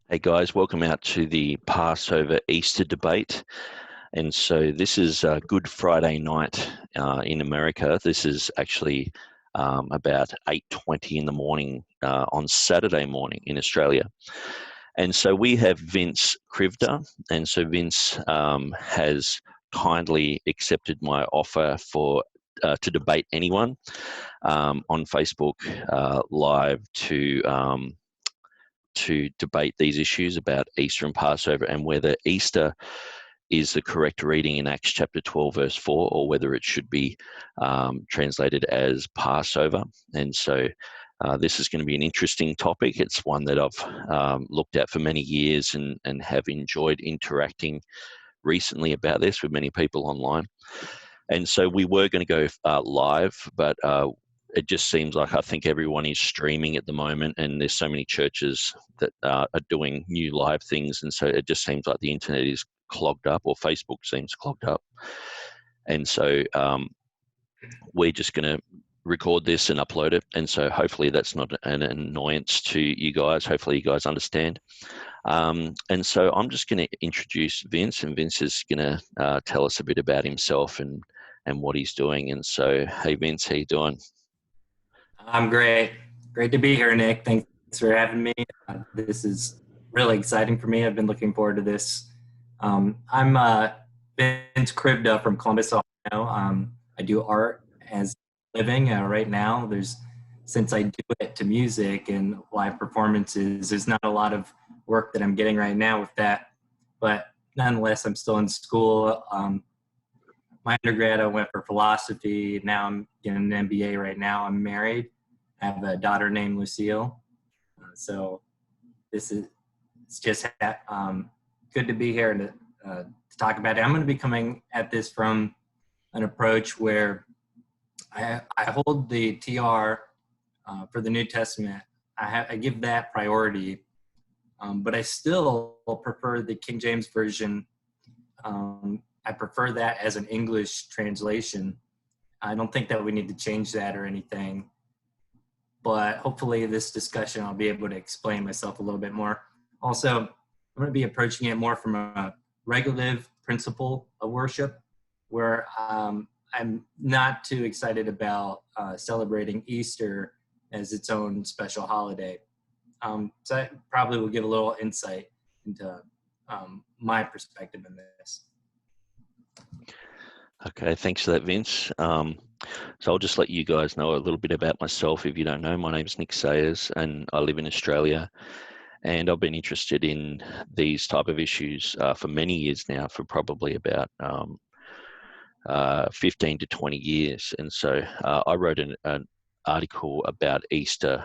Hey guys, welcome out to the Passover Easter debate. And so this is Good Friday night in America. This is actually about 8:20 in the morning on Saturday morning in Australia. And so we have Vince Krivda. And so Vince has kindly accepted my offer to debate anyone on Facebook Live to debate these issues about Easter and Passover and whether Easter is the correct reading in Acts chapter 12, verse 4, or whether it should be translated as Passover. And so this is going to be an interesting topic. It's one that I've looked at for many years and have enjoyed interacting recently about this with many people online. And so we were going to go live, but it just seems like I think everyone is streaming at the moment, and there's so many churches that are doing new live things, and so it just seems like the internet is clogged up, or Facebook seems clogged up. And so we're just going to record this and upload it, and so hopefully that's not an annoyance to you guys. Hopefully you guys understand. And so I'm just going to introduce Vince, and Vince is going to tell us a bit about himself and what he's doing. And so, hey Vince, how you doing? I'm great. Great to be here, Nick. Thanks for having me. This is really exciting for me. I've been looking forward to this. I'm Vince Krivda from Columbus, Ohio. I do art as a living right now. Since I do it to music and live performances, there's not a lot of work that I'm getting right now with that. But nonetheless, I'm still in school. My undergrad, I went for philosophy. Now I'm getting an MBA right now. I'm married. I have a daughter named Lucille. So it's just good to be here and to talk about it. I'm going to be coming at this from an approach where I hold the TR for the New Testament. I give that priority, but I still prefer the King James Version. I prefer that as an English translation. I don't think that we need to change that or anything. But hopefully this discussion, I'll be able to explain myself a little bit more. Also, I'm going to be approaching it more from a regulative principle of worship, where I'm not too excited about celebrating Easter as its own special holiday. So I probably will give a little insight into my perspective in this. Okay, thanks for that, Vince. So I'll just let you guys know a little bit about myself if you don't know. My name's Nick Sayers and I live in Australia, and I've been interested in these type of issues for many years now, for probably about 15 to 20 years. And so I wrote an article about Easter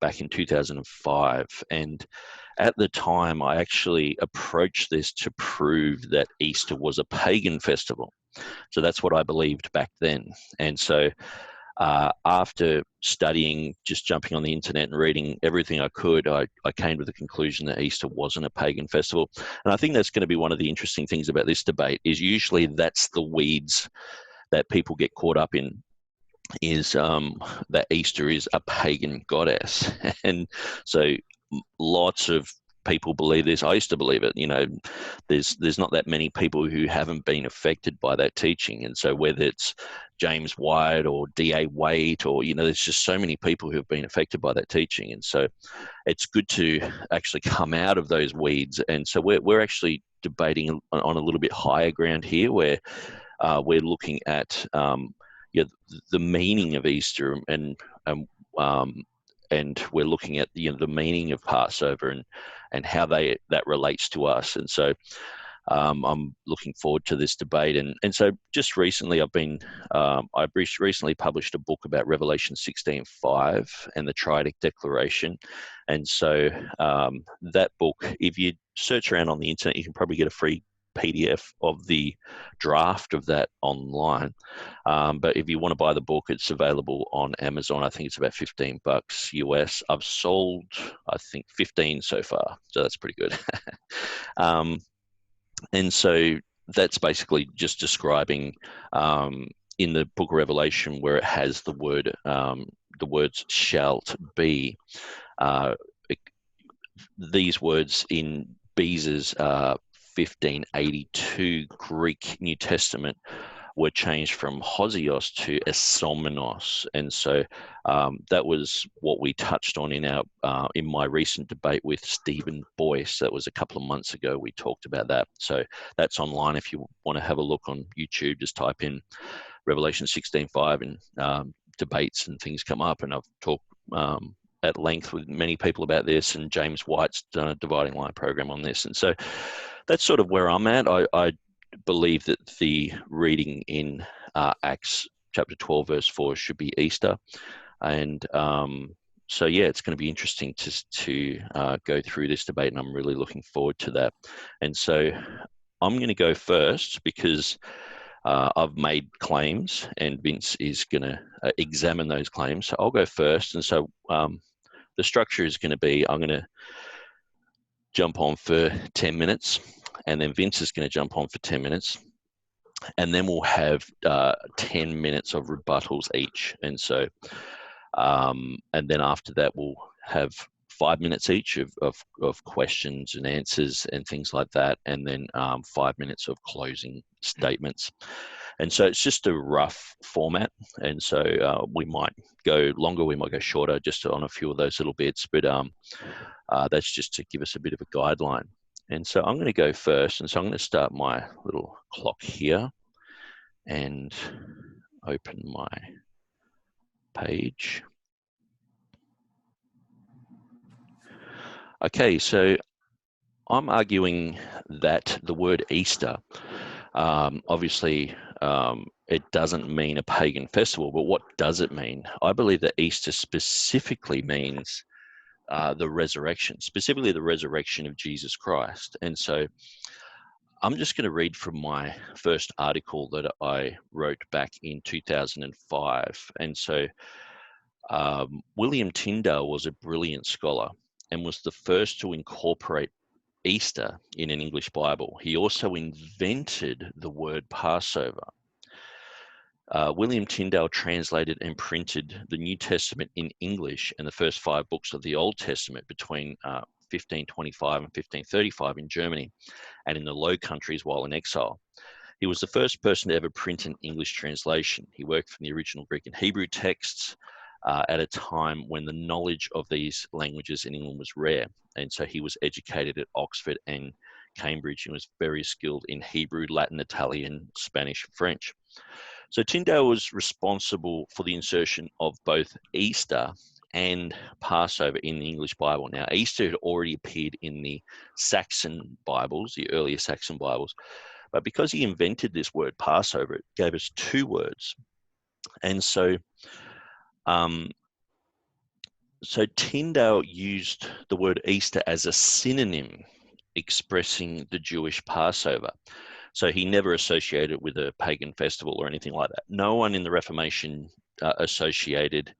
back in 2005, and at the time I actually approached this to prove that Easter was a pagan festival. So that's what I believed back then. And so after studying, just jumping on the internet and reading everything I could, I came to the conclusion that Easter wasn't a pagan festival. And I think that's going to be one of the interesting things about this debate, is usually that's the weeds that people get caught up in, is that Easter is a pagan goddess. And so lots of people believe this. I used to believe it. You know, there's not that many people who haven't been affected by that teaching. And so whether it's James White or D.A. Waite, or, you know, there's just so many people who have been affected by that teaching. And so it's good to actually come out of those weeds. And so we're actually debating on a little bit higher ground here, where we're looking at the meaning of Easter, and we're looking at the meaning of Passover and how that relates to us. And so I'm looking forward to this debate. And so just recently I recently published a book about Revelation 16:5 and the Triadic Declaration. And so that book, if you search around on the internet, you can probably get a free PDF of the draft of that online. But if you want to buy the book, it's available on Amazon. I think it's about $15 US. I've sold, I think, 15 so far. So that's pretty good. And so that's basically just describing in the book of Revelation, where it has the words shalt be. these words in Beza's 1582 Greek New Testament were changed from Hosios to Esomenos, and so that was what we touched on in my recent debate with Stephen Boyce. That was a couple of months ago. We talked about that, so that's online if you want to have a look on YouTube. Just type in Revelation 16:5 and debates and things come up, and I've talked at length with many people about this, and James White's done a dividing line program on this, and so that's sort of where I'm at. I believe that the reading in Acts chapter 12 verse 4 should be Easter, and so yeah, it's going to be interesting to go through this debate, and I'm really looking forward to that. And so I'm going to go first because I've made claims, and Vince is going to examine those claims. So I'll go first, and so the structure is going to be I'm going to jump on for 10 minutes, and then Vince is going to jump on for 10 minutes, and then we'll have 10 minutes of rebuttals each. And so, and then after that, we'll have 5 minutes each of questions and answers and things like that, and then 5 minutes of closing statements. And so it's just a rough format, and so we might go longer, we might go shorter, just on a few of those little bits, but that's just to give us a bit of a guideline. And so I'm going to go first, and so I'm going to start my little clock here and open my page. Okay, so I'm arguing that the word Easter, obviously it doesn't mean a pagan festival, but what does it mean? I believe that Easter specifically means the resurrection, specifically the resurrection of Jesus Christ. And so I'm just going to read from my first article that I wrote back in 2005. And so William Tyndale was a brilliant scholar and was the first to incorporate Easter in an English Bible. He also invented the word Passover. William Tyndale translated and printed the New Testament in English and the first 5 books of the Old Testament between 1525 and 1535 in Germany and in the Low Countries while in exile. He was the first person to ever print an English translation. He worked from the original Greek and Hebrew texts at a time when the knowledge of these languages in England was rare. And so he was educated at Oxford and Cambridge and was very skilled in Hebrew, Latin, Italian, Spanish, and French. So Tyndale was responsible for the insertion of both Easter and Passover in the English Bible. Now, Easter had already appeared in the Saxon Bibles, the earlier Saxon Bibles, but because he invented this word Passover, it gave us 2 words. And so, so Tyndale used the word Easter as a synonym expressing the Jewish Passover. So he never associated it with a pagan festival or anything like that. No one in the Reformation associated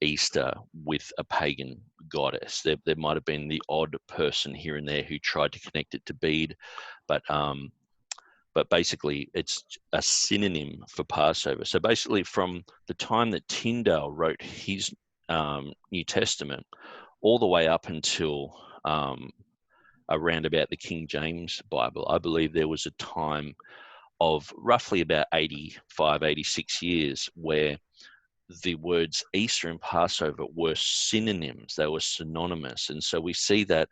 Easter with a pagan goddess. There might have been the odd person here and there who tried to connect it to Bede, but basically it's a synonym for Passover. So basically from the time that Tyndale wrote his New Testament all the way up until around about the King James Bible, I believe there was a time of roughly about 85, 86 years where the words Easter and Passover were synonyms, they were synonymous. And so we see that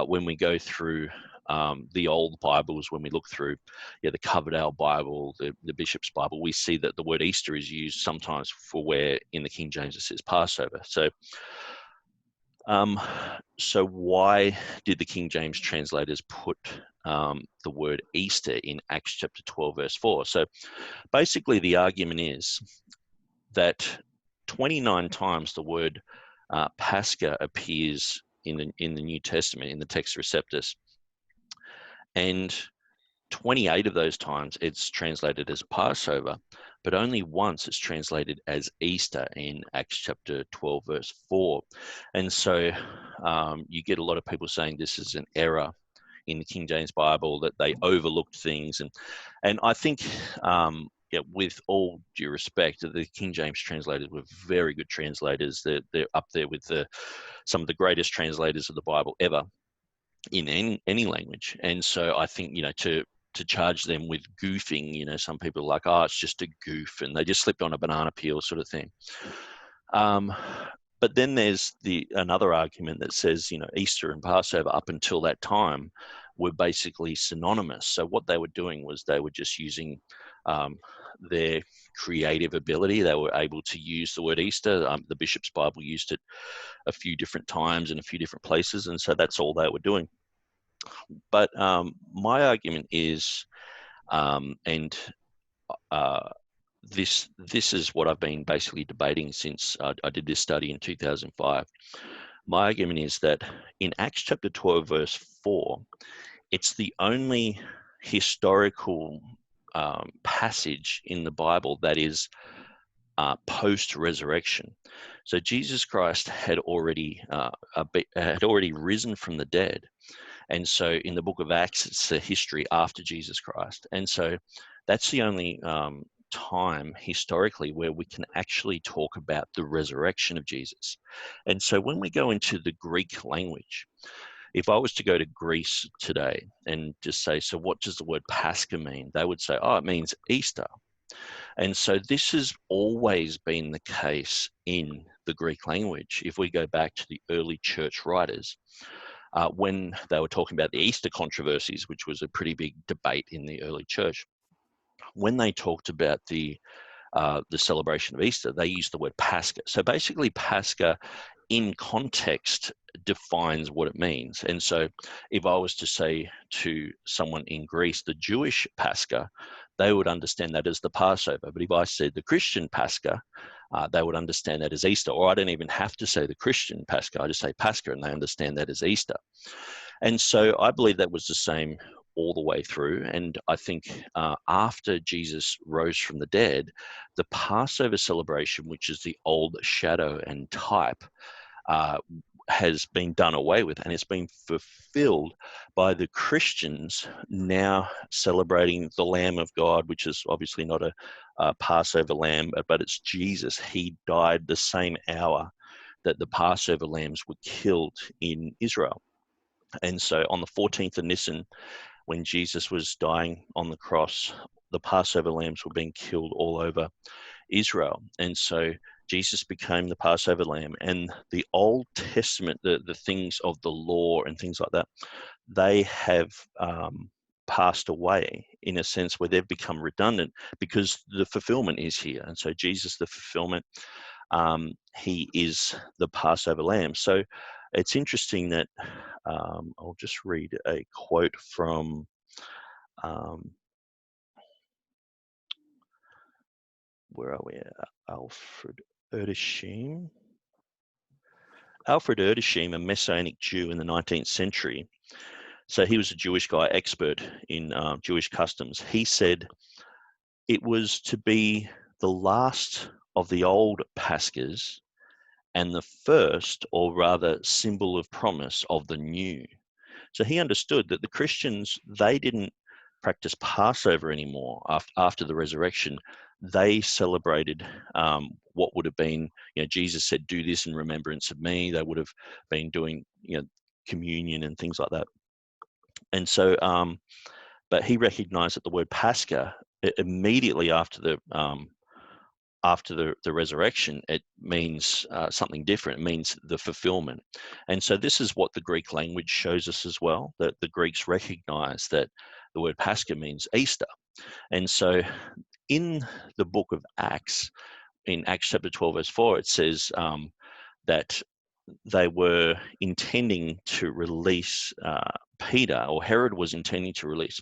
when we go through the old Bibles, when we look through the Coverdale Bible, the Bishop's Bible, we see that the word Easter is used sometimes for where in the King James it says Passover. So why did the King James translators put the word Easter in Acts chapter 12, verse 4? So basically the argument is that 29 times the word Pascha appears in the New Testament, in the Textus Receptus, and 28 of those times it's translated as Passover, but only once it's translated as Easter in Acts chapter 12, verse 4. And so you get a lot of people saying this is an error in the King James Bible, that they overlooked things. And I think with all due respect, the King James translators were very good translators. They're up there with some of the greatest translators of the Bible ever in any language. And so I think, to charge them with goofing, some people are like, oh, it's just a goof, and they just slipped on a banana peel sort of thing. But then there's another argument that says, Easter and Passover up until that time were basically synonymous. So what they were doing was they were just using their creative ability. They were able to use the word Easter. The Bishop's Bible used it a few different times in a few different places, and so that's all they were doing. But my argument is, this is what I've been basically debating since I did this study in 2005. My argument is that in Acts chapter 12, verse 4, it's the only historical passage in the Bible that is post-resurrection. So Jesus Christ had already risen from the dead. And so in the book of Acts, it's the history after Jesus Christ. And so that's the only time historically where we can actually talk about the resurrection of Jesus. And so when we go into the Greek language, if I was to go to Greece today and just say, so what does the word Pascha mean? They would say, oh, it means Easter. And so this has always been the case in the Greek language. If we go back to the early church writers, when they were talking about the Easter controversies, which was a pretty big debate in the early church, when they talked about the celebration of Easter, they used the word Pascha. So basically, Pascha in context defines what it means. And so if I was to say to someone in Greece, the Jewish Pascha, they would understand that as the Passover. But if I said the Christian Pascha, they would understand that as Easter. Or I don't even have to say the Christian Pascha. I just say Pascha, and they understand that as Easter. And so I believe that was the same all the way through. And I think after Jesus rose from the dead, the Passover celebration, which is the old shadow and type, has been done away with, and it's been fulfilled by the Christians now celebrating the Lamb of God, which is obviously not a Passover lamb, but it's Jesus. He died the same hour that the Passover lambs were killed in Israel. And so on the 14th of Nisan, when Jesus was dying on the cross, the Passover lambs were being killed all over Israel. And so Jesus became the Passover lamb, and the Old Testament, the things of the law and things like that, they have passed away in a sense where they've become redundant because the fulfillment is here. And so Jesus, the fulfillment, he is the Passover lamb. So it's interesting that I'll just read a quote from where are we at? Alfred Erdeshim. Alfred Erdeshim, a Messianic Jew in the 19th century. So he was a Jewish guy, expert in Jewish customs. He said it was to be the last of the old Paschas and the first, or rather symbol of promise, of the new. So he understood that the Christians, they didn't practice Passover anymore after the resurrection. They celebrated what would have been, Jesus said, do this in remembrance of me. They would have been doing, communion and things like that. And so, but he recognized that the word Pascha, immediately after the resurrection, it means something different. It means the fulfillment. And so this is what the Greek language shows us as well, that the Greeks recognize that the word Pascha means Easter. And so in the book of Acts, in Acts chapter 12, verse 4, it says that they were intending to release Peter, or Herod was intending to release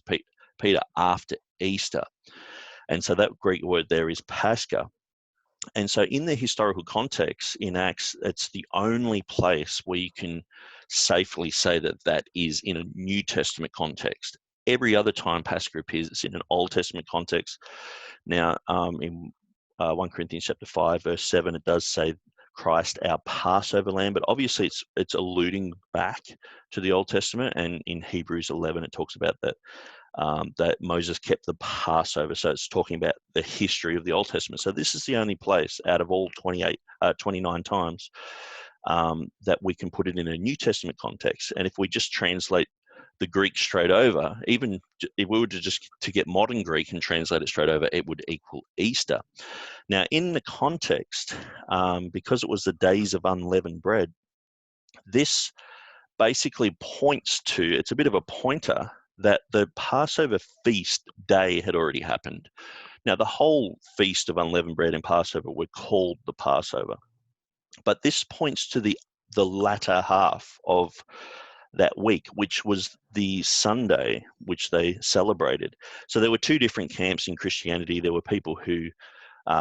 Peter after Easter. And so that Greek word there is Pascha. And so in the historical context in Acts, it's the only place where you can safely say that that is in a New Testament context. Every other time Pascha appears, it's in an Old Testament context. Now, in 1 Corinthians chapter 5, verse 7, it does say Christ, our Passover lamb, but obviously it's alluding back to the Old Testament. And in Hebrews 11, it talks about that that Moses kept the Passover. So it's talking about the history of the Old Testament. So this is the only place out of all 29 times that we can put it in a New Testament context. And if we just translate the Greek straight over, even if we were to get modern Greek and translate it straight over, it would equal Easter. Now, in the context, because it was the days of unleavened bread, this basically points to, it's a bit of a pointer, that the Passover feast day had already happened. Now, the whole feast of unleavened bread and Passover were called the Passover, but this points to the latter half of that week, which was the Sunday which they celebrated. So there were two different camps in Christianity. There were people who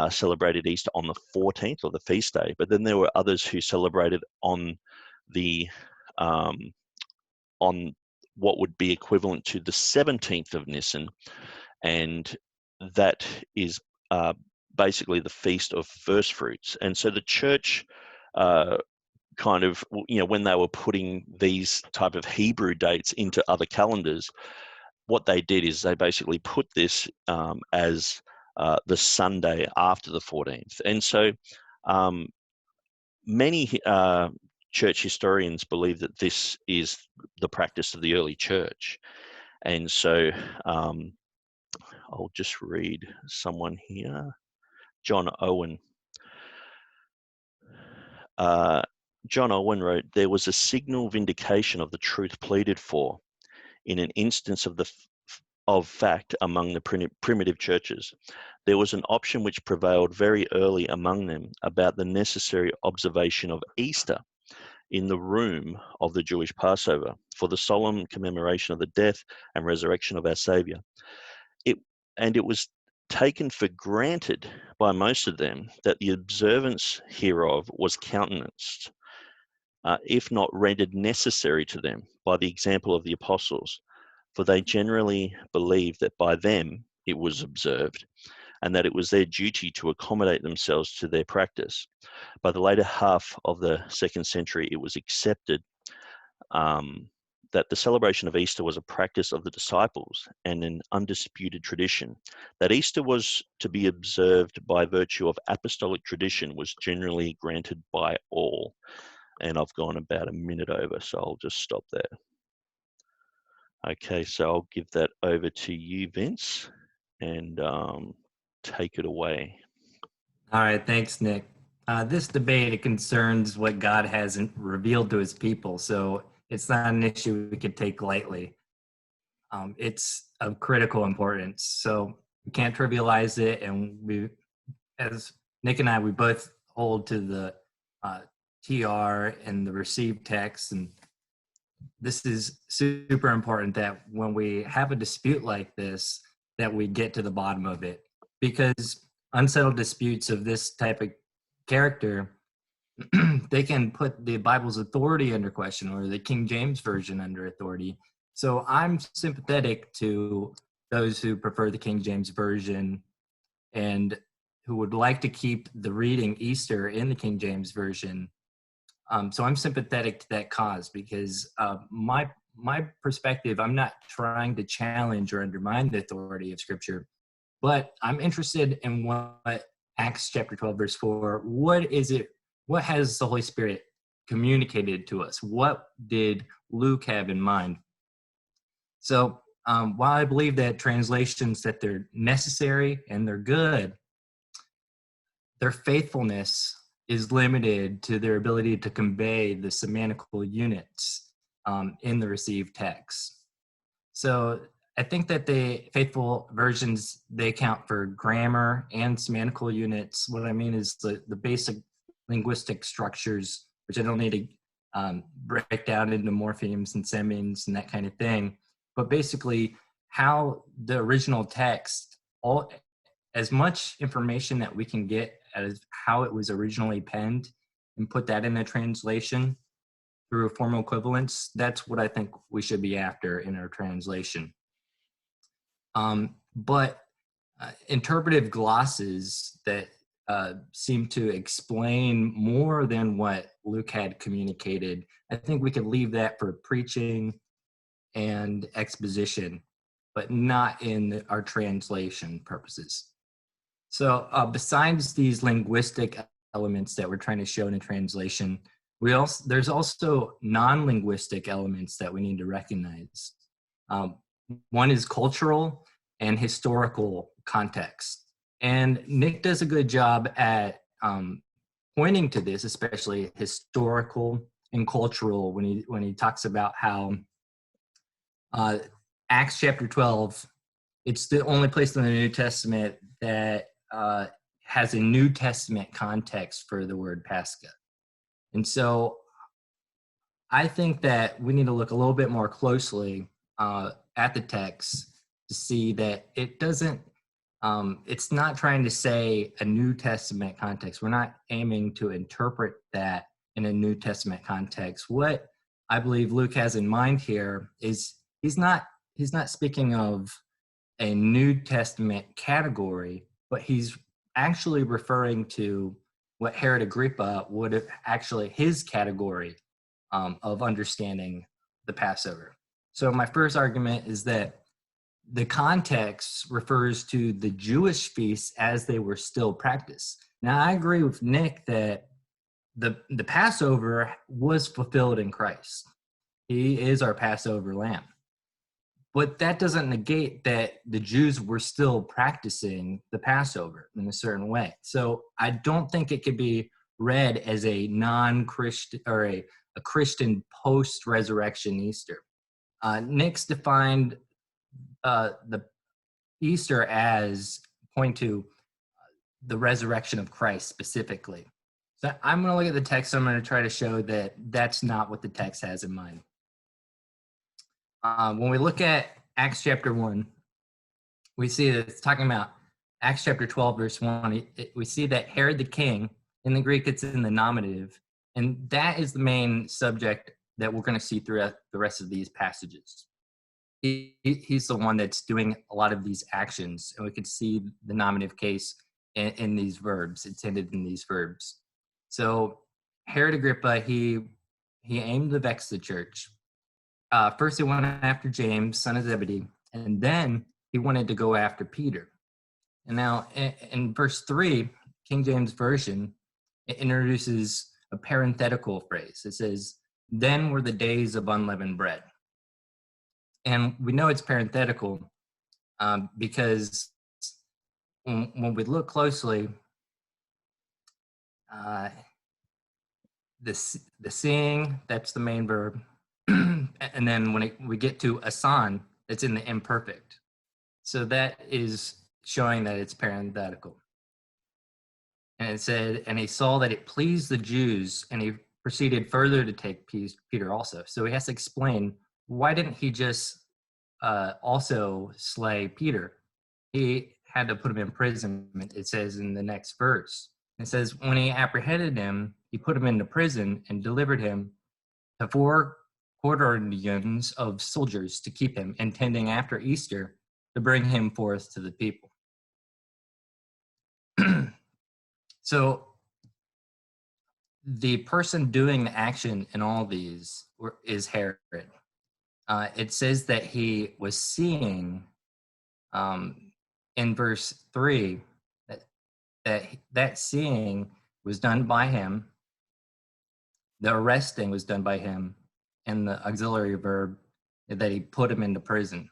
celebrated Easter on the 14th, or the feast day, but then there were others who celebrated on the on what would be equivalent to the 17th of Nisan, and that is basically the Feast of First Fruits. And so the church kind of, when they were putting these type of Hebrew dates into other calendars, what they did is they basically put this as the Sunday after the 14th. And so many church historians believe that this is the practice of the early church. And so I'll just read someone here. John Owen. John Owen wrote, "There was a signal vindication of the truth pleaded for in an instance of fact among the primitive churches. There was an option which prevailed very early among them about the necessary observation of Easter in the room of the Jewish Passover for the solemn commemoration of the death and resurrection of our Savior. It was taken for granted by most of them that the observance hereof was countenanced, if not rendered necessary to them by the example of the apostles, for they generally believed that by them it was observed, and that it was their duty to accommodate themselves to their practice. By the later half of the 2nd century, it was accepted that the celebration of Easter was a practice of the disciples and an undisputed tradition. That Easter was to be observed by virtue of apostolic tradition was generally granted by all." And I've gone about a minute over, so I'll just stop there. Okay, so I'll give that over to you, Vince, and take it away. All right, thanks, Nick. This debate, it concerns what God hasn't revealed to his people, so it's not an issue we could take lightly. It's of critical importance, so we can't trivialize it, and we, as Nick and I, we both hold to the TR and the received text, and this is super important that when we have a dispute like this, that we get to the bottom of it, because unsettled disputes of this type of character, they can put the Bible's authority under question, or the King James Version under authority. So I'm sympathetic to those who prefer the King James Version and who would like to keep the reading Easter in the King James Version. So I'm sympathetic to that cause, because my perspective, I'm not trying to challenge or undermine the authority of Scripture, but I'm interested in what Acts chapter 12, verse 4, what is it? What has the Holy Spirit communicated to us? What did Luke have in mind? So while I believe that translations, that they're necessary and they're good, their faithfulness is limited to their ability to convey the semantical units in the received text. So I think that the faithful versions, they account for grammar and semantical units. What I mean is the basic linguistic structures, which I don't need to break down into morphemes and semines and that kind of thing. But basically, how the original text, as much information that we can get as how it was originally penned and put that in a translation through formal equivalence, that's what I think we should be after in our translation. But interpretive glosses that seem to explain more than what Luke had communicated, I think we could leave that for preaching and exposition. but not in our translation purposes. So besides these linguistic elements that we're trying to show in a translation, there's also non-linguistic elements that we need to recognize. One is cultural and historical context. And Nick does a good job at pointing to this, especially historical and cultural, when he talks about how Acts chapter 12, it's the only place in the New Testament that has a New Testament context for the word Pascha. And so I think that we need to look a little bit more closely at the text to see that it doesn't, it's not trying to say a New Testament context. We're not aiming to interpret that in a New Testament context. What I believe Luke has in mind here is he's not speaking of a New Testament category, but he's actually referring to what Herod Agrippa would have actually his category of understanding the Passover. So my first argument is that the context refers to the Jewish feasts as they were still practiced. Now, I agree with Nick that the Passover was fulfilled in Christ. He is our Passover lamb. But that doesn't negate that the Jews were still practicing the Passover in a certain way. So I don't think it could be read as a non-Christian or a Christian post-resurrection Easter. Nick's defined the Easter as pointing to the resurrection of Christ specifically. So I'm going to look at the text. I'm going to try to show that that's not what the text has in mind. When we look at Acts chapter 1, we see that it's talking about Acts chapter 12, verse 1. We see that Herod the king, in the Greek it's in the nominative, and that is the main subject that we're going to see throughout the rest of these passages. He's the one that's doing a lot of these actions, and we can see the nominative case in these verbs, intended in these verbs. So Herod Agrippa, he aimed to vex the church. First he went after James, son of Zebedee, and then he wanted to go after Peter. And now in verse 3, King James Version, it introduces a parenthetical phrase. It says, "Then were the days of unleavened bread." And we know it's parenthetical because when we look closely, the seeing, that's the main verb. And then when we get to asan, it's in the imperfect. So that is showing that it's parenthetical. And it said, and he saw that it pleased the Jews, and he proceeded further to take Peter also. So he has to explain, why didn't he just also slay Peter? He had to put him in prison, it says in the next verse. It says, when he apprehended him, he put him into prison and delivered him to 4 quaternions of soldiers to keep him, intending after Easter to bring him forth to the people. So the person doing the action in all these is Herod. It says that he was seeing in verse 3 that seeing was done by him, the arresting was done by him, and the auxiliary verb that he put him into prison.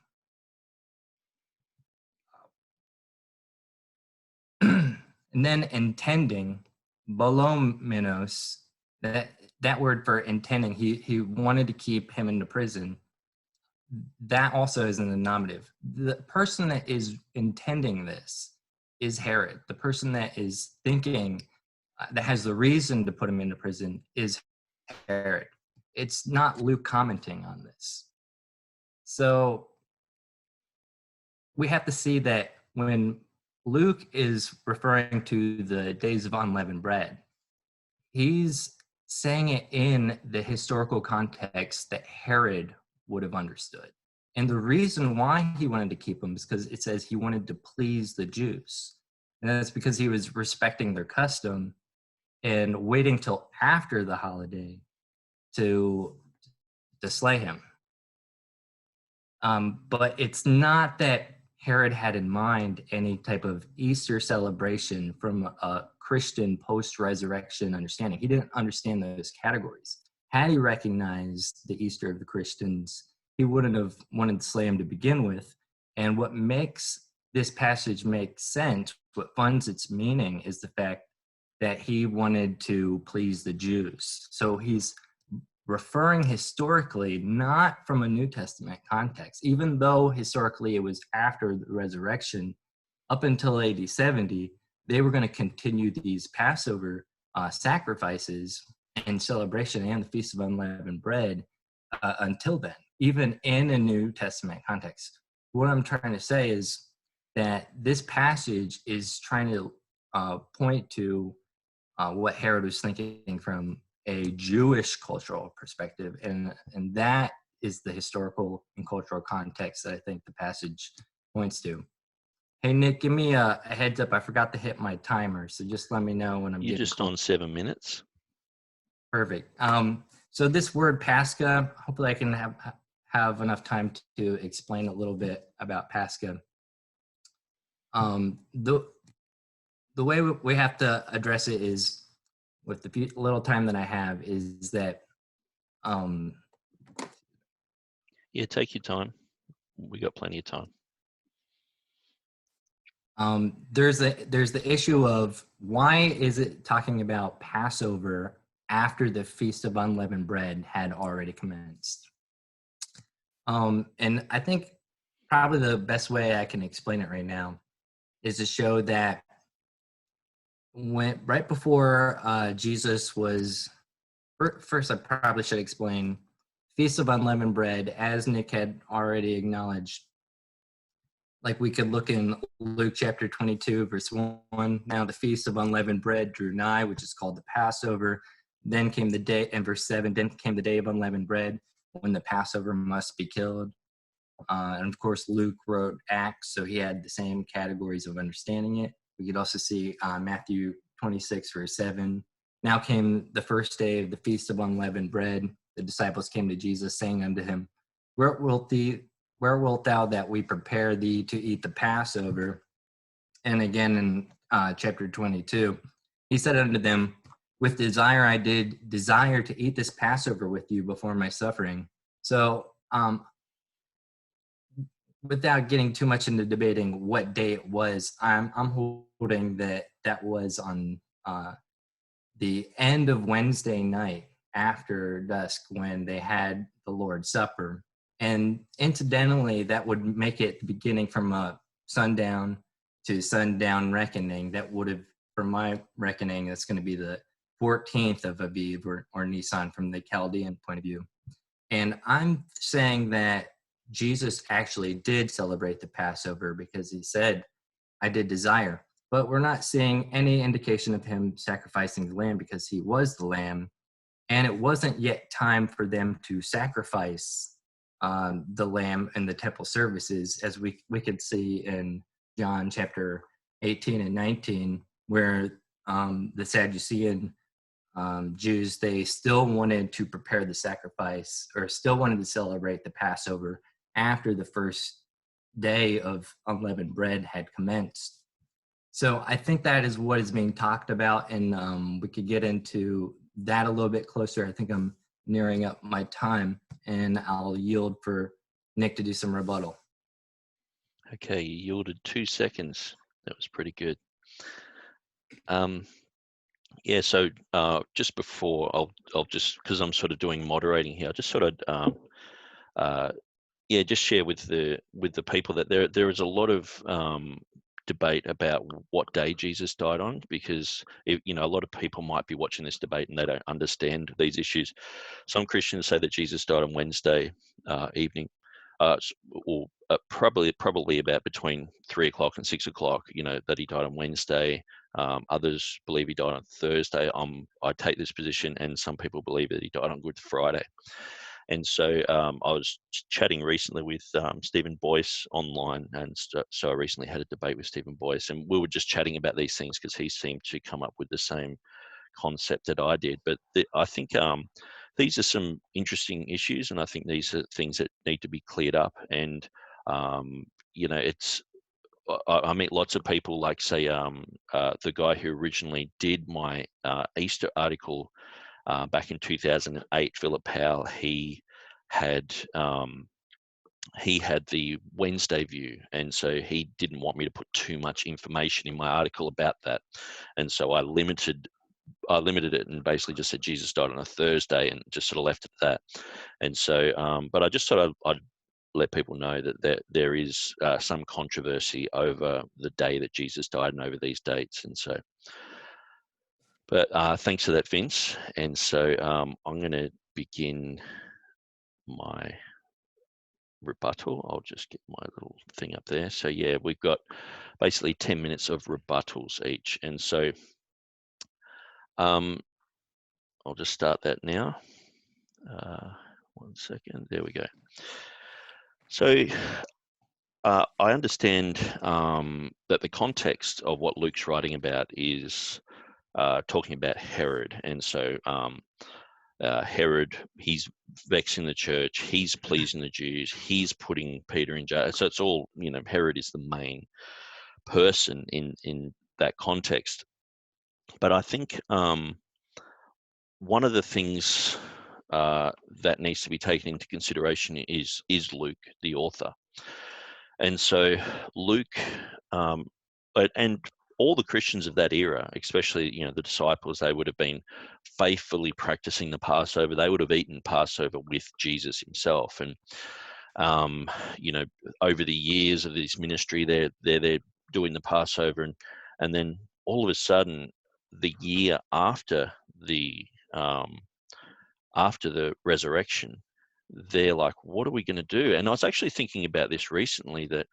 And then intending, bolomenos, that word for intending, he wanted to keep him into prison. That also is in the nominative. The person that is intending this is Herod. The person that is thinking, that has the reason to put him into prison is Herod. It's not Luke commenting on this. So we have to see that when Luke is referring to the days of unleavened bread, he's saying it in the historical context that Herod would have understood. And the reason why he wanted to keep them is because it says he wanted to please the Jews. And that's because he was respecting their custom and waiting till after the holiday to slay him. But it's not that Herod had in mind any type of Easter celebration from a Christian post-resurrection understanding. He didn't understand those categories. Had he recognized the Easter of the Christians, he wouldn't have wanted to slay him to begin with. And what makes this passage make sense, what funds its meaning, is the fact that he wanted to please the Jews. So he's referring historically, not from a New Testament context, even though historically it was after the resurrection. Up until AD 70, they were going to continue these Passover sacrifices and celebration and the Feast of Unleavened Bread until then, even in a New Testament context. What I'm trying to say is that this passage is trying to point to what Herod was thinking from a Jewish cultural perspective, and that is the historical and cultural context that I think the passage points to. Hey Nick, give me a heads up. I forgot to hit my timer, so just let me know when I'm You're getting just close. on 7 minutes. Perfect. So this word Pascha, hopefully I can have enough time to explain a little bit about Pascha. The way we have to address it is, with the little time that I have, is that Yeah, take your time. We got plenty of time. there's the issue of why is it talking about Passover after the Feast of Unleavened Bread had already commenced? And I think probably the best way I can explain it right now is to show that when right before Jesus was, first I probably should explain Feast of Unleavened Bread, as Nick had already acknowledged. Like we could look in Luke chapter 22, verse 1. Now the Feast of Unleavened Bread drew nigh, which is called the Passover. Then came the day, and verse 7, then came the day of unleavened bread, when the Passover must be killed. And of course, Luke wrote Acts, so he had the same categories of understanding it. We could also see Matthew 26, verse 7. Now came the first day of the Feast of Unleavened Bread. The disciples came to Jesus, saying unto him, where wilt thou that we prepare thee to eat the Passover? And again in chapter 22, he said unto them, with desire I did desire to eat this Passover with you before my suffering. So without getting too much into debating what day it was, I'm holding that was on the end of Wednesday night after dusk when they had the Lord's Supper. And incidentally, that would make it beginning from a sundown to sundown reckoning. That would have, from my reckoning, that's going to be the 14th of Aviv or Nisan from the Chaldean point of view. And I'm saying that Jesus actually did celebrate the Passover because he said, I did desire. But we're not seeing any indication of him sacrificing the lamb because he was the lamb. And it wasn't yet time for them to sacrifice the lamb in the temple services, as we could see in John chapter 18 and 19, where the Sadducean Jews, they still wanted to prepare the sacrifice, or still wanted to celebrate the Passover after the first day of unleavened bread had commenced. So I think that is what is being talked about, and we could get into that a little bit closer. I think I'm nearing up my time, and I'll yield for Nick to do some rebuttal. Okay, you yielded 2 seconds. That was pretty good. Yeah, so just before, I'll just, because I'm sort of doing moderating here, I just sort of just share with the people that there is a lot of debate about what day Jesus died on, because a lot of people might be watching this debate and they don't understand these issues. Some Christians say that Jesus died on Wednesday evening, or probably about between 3 o'clock and 6 o'clock. That he died on Wednesday. Others believe he died on Thursday. I take this position, and some people believe that he died on Good Friday. And so I was chatting recently with Stephen Boyce online, and so I recently had a debate with Stephen Boyce, and we were just chatting about these things because he seemed to come up with the same concept that I did. But I think these are some interesting issues, and I think these are things that need to be cleared up. And it's I meet lots of people, like say the guy who originally did my Easter article back in 2008, Philip Powell. He had the Wednesday view, and so he didn't want me to put too much information in my article about that, and so I limited it and basically just said Jesus died on a Thursday and just sort of left it at that. And so, but I just thought I'd let people know that there is some controversy over the day that Jesus died and over these dates. And so, but thanks for that, Vince. And so I'm going to begin my rebuttal. I'll just get my little thing up there. So yeah, we've got basically 10 minutes of rebuttals each. And so I'll just start that now. 1 second. There we go. So I understand that the context of what Luke's writing about is talking about Herod. And so Herod, he's vexing the church, he's pleasing the Jews, he's putting Peter in jail. So it's all, Herod is the main person in that context. But I think one of the things that needs to be taken into consideration is Luke, the author. And so Luke, and all the Christians of that era, especially the disciples, they would have been faithfully practicing the Passover. They would have eaten Passover with Jesus himself, and over the years of this ministry, they're doing the Passover, and then all of a sudden, the year after the resurrection, they're like, what are we going to do? And I was actually thinking about this recently, that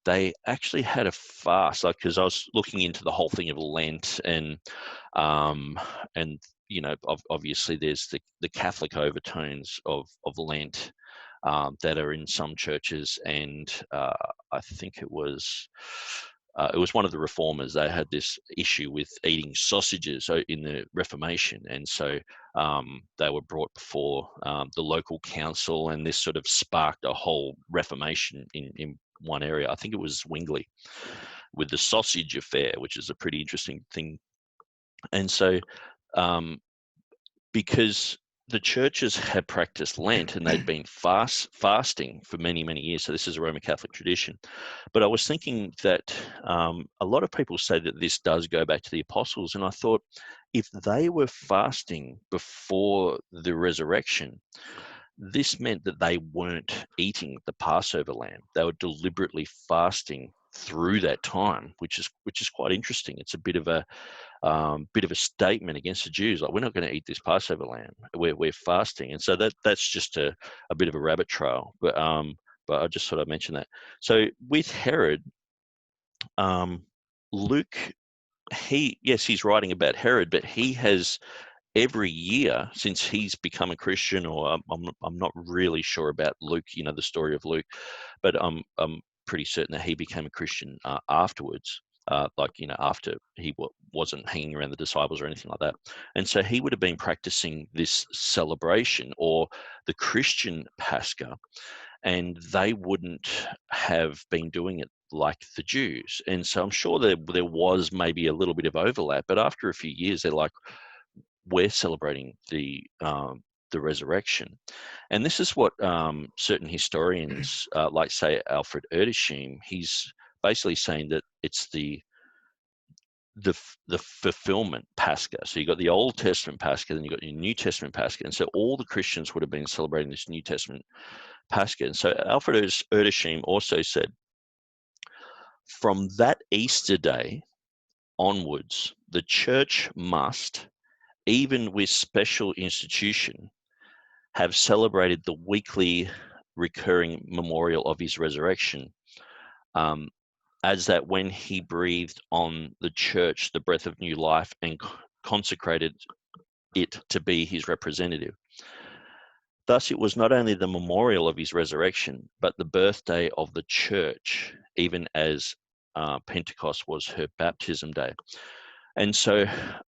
they actually had a fast, like, because I was looking into the whole thing of Lent, and obviously there's the Catholic overtones of Lent that are in some churches, and I think it was one of the reformers. They had this issue with eating sausages in the Reformation, and so they were brought before the local council, and this sort of sparked a whole reformation in one area. I think it was Wingley, with the sausage affair, which is a pretty interesting thing. And so because the churches had practiced Lent and they'd been fasting for many, many years. So this is a Roman Catholic tradition. But I was thinking that a lot of people say that this does go back to the apostles. And I thought, if they were fasting before the resurrection, this meant that they weren't eating the Passover lamb. They were deliberately fasting through that time, which is quite interesting. It's a bit of a statement against the Jews, like, we're not going to eat this Passover lamb. We're fasting, and so that's just a bit of a rabbit trail. But I just thought I'd mention that. So with Herod, Luke, he's writing about Herod, but he has every year since he's become a Christian, or I'm not really sure about Luke, the story of Luke, but I'm pretty certain that he became a Christian afterwards. After he wasn't hanging around the disciples or anything like that. And so he would have been practicing this celebration, or the Christian Pascha, and they wouldn't have been doing it like the Jews. And so I'm sure there was maybe a little bit of overlap, but after a few years, they're like, we're celebrating the resurrection. And this is what certain historians, like say Alfred Erdeshim, he's basically saying that it's the fulfillment Pascha. So you got the Old Testament Pascha, then you got your New Testament Pascha, and so all the Christians would have been celebrating this New Testament Pascha. And so Alfred Erdeshim also said, from that Easter day onwards, the church must, even with special institution, have celebrated the weekly recurring memorial of his resurrection, as that when he breathed on the church the breath of new life and consecrated it to be his representative. Thus, it was not only the memorial of his resurrection, but the birthday of the church, even as Pentecost was her baptism day. And so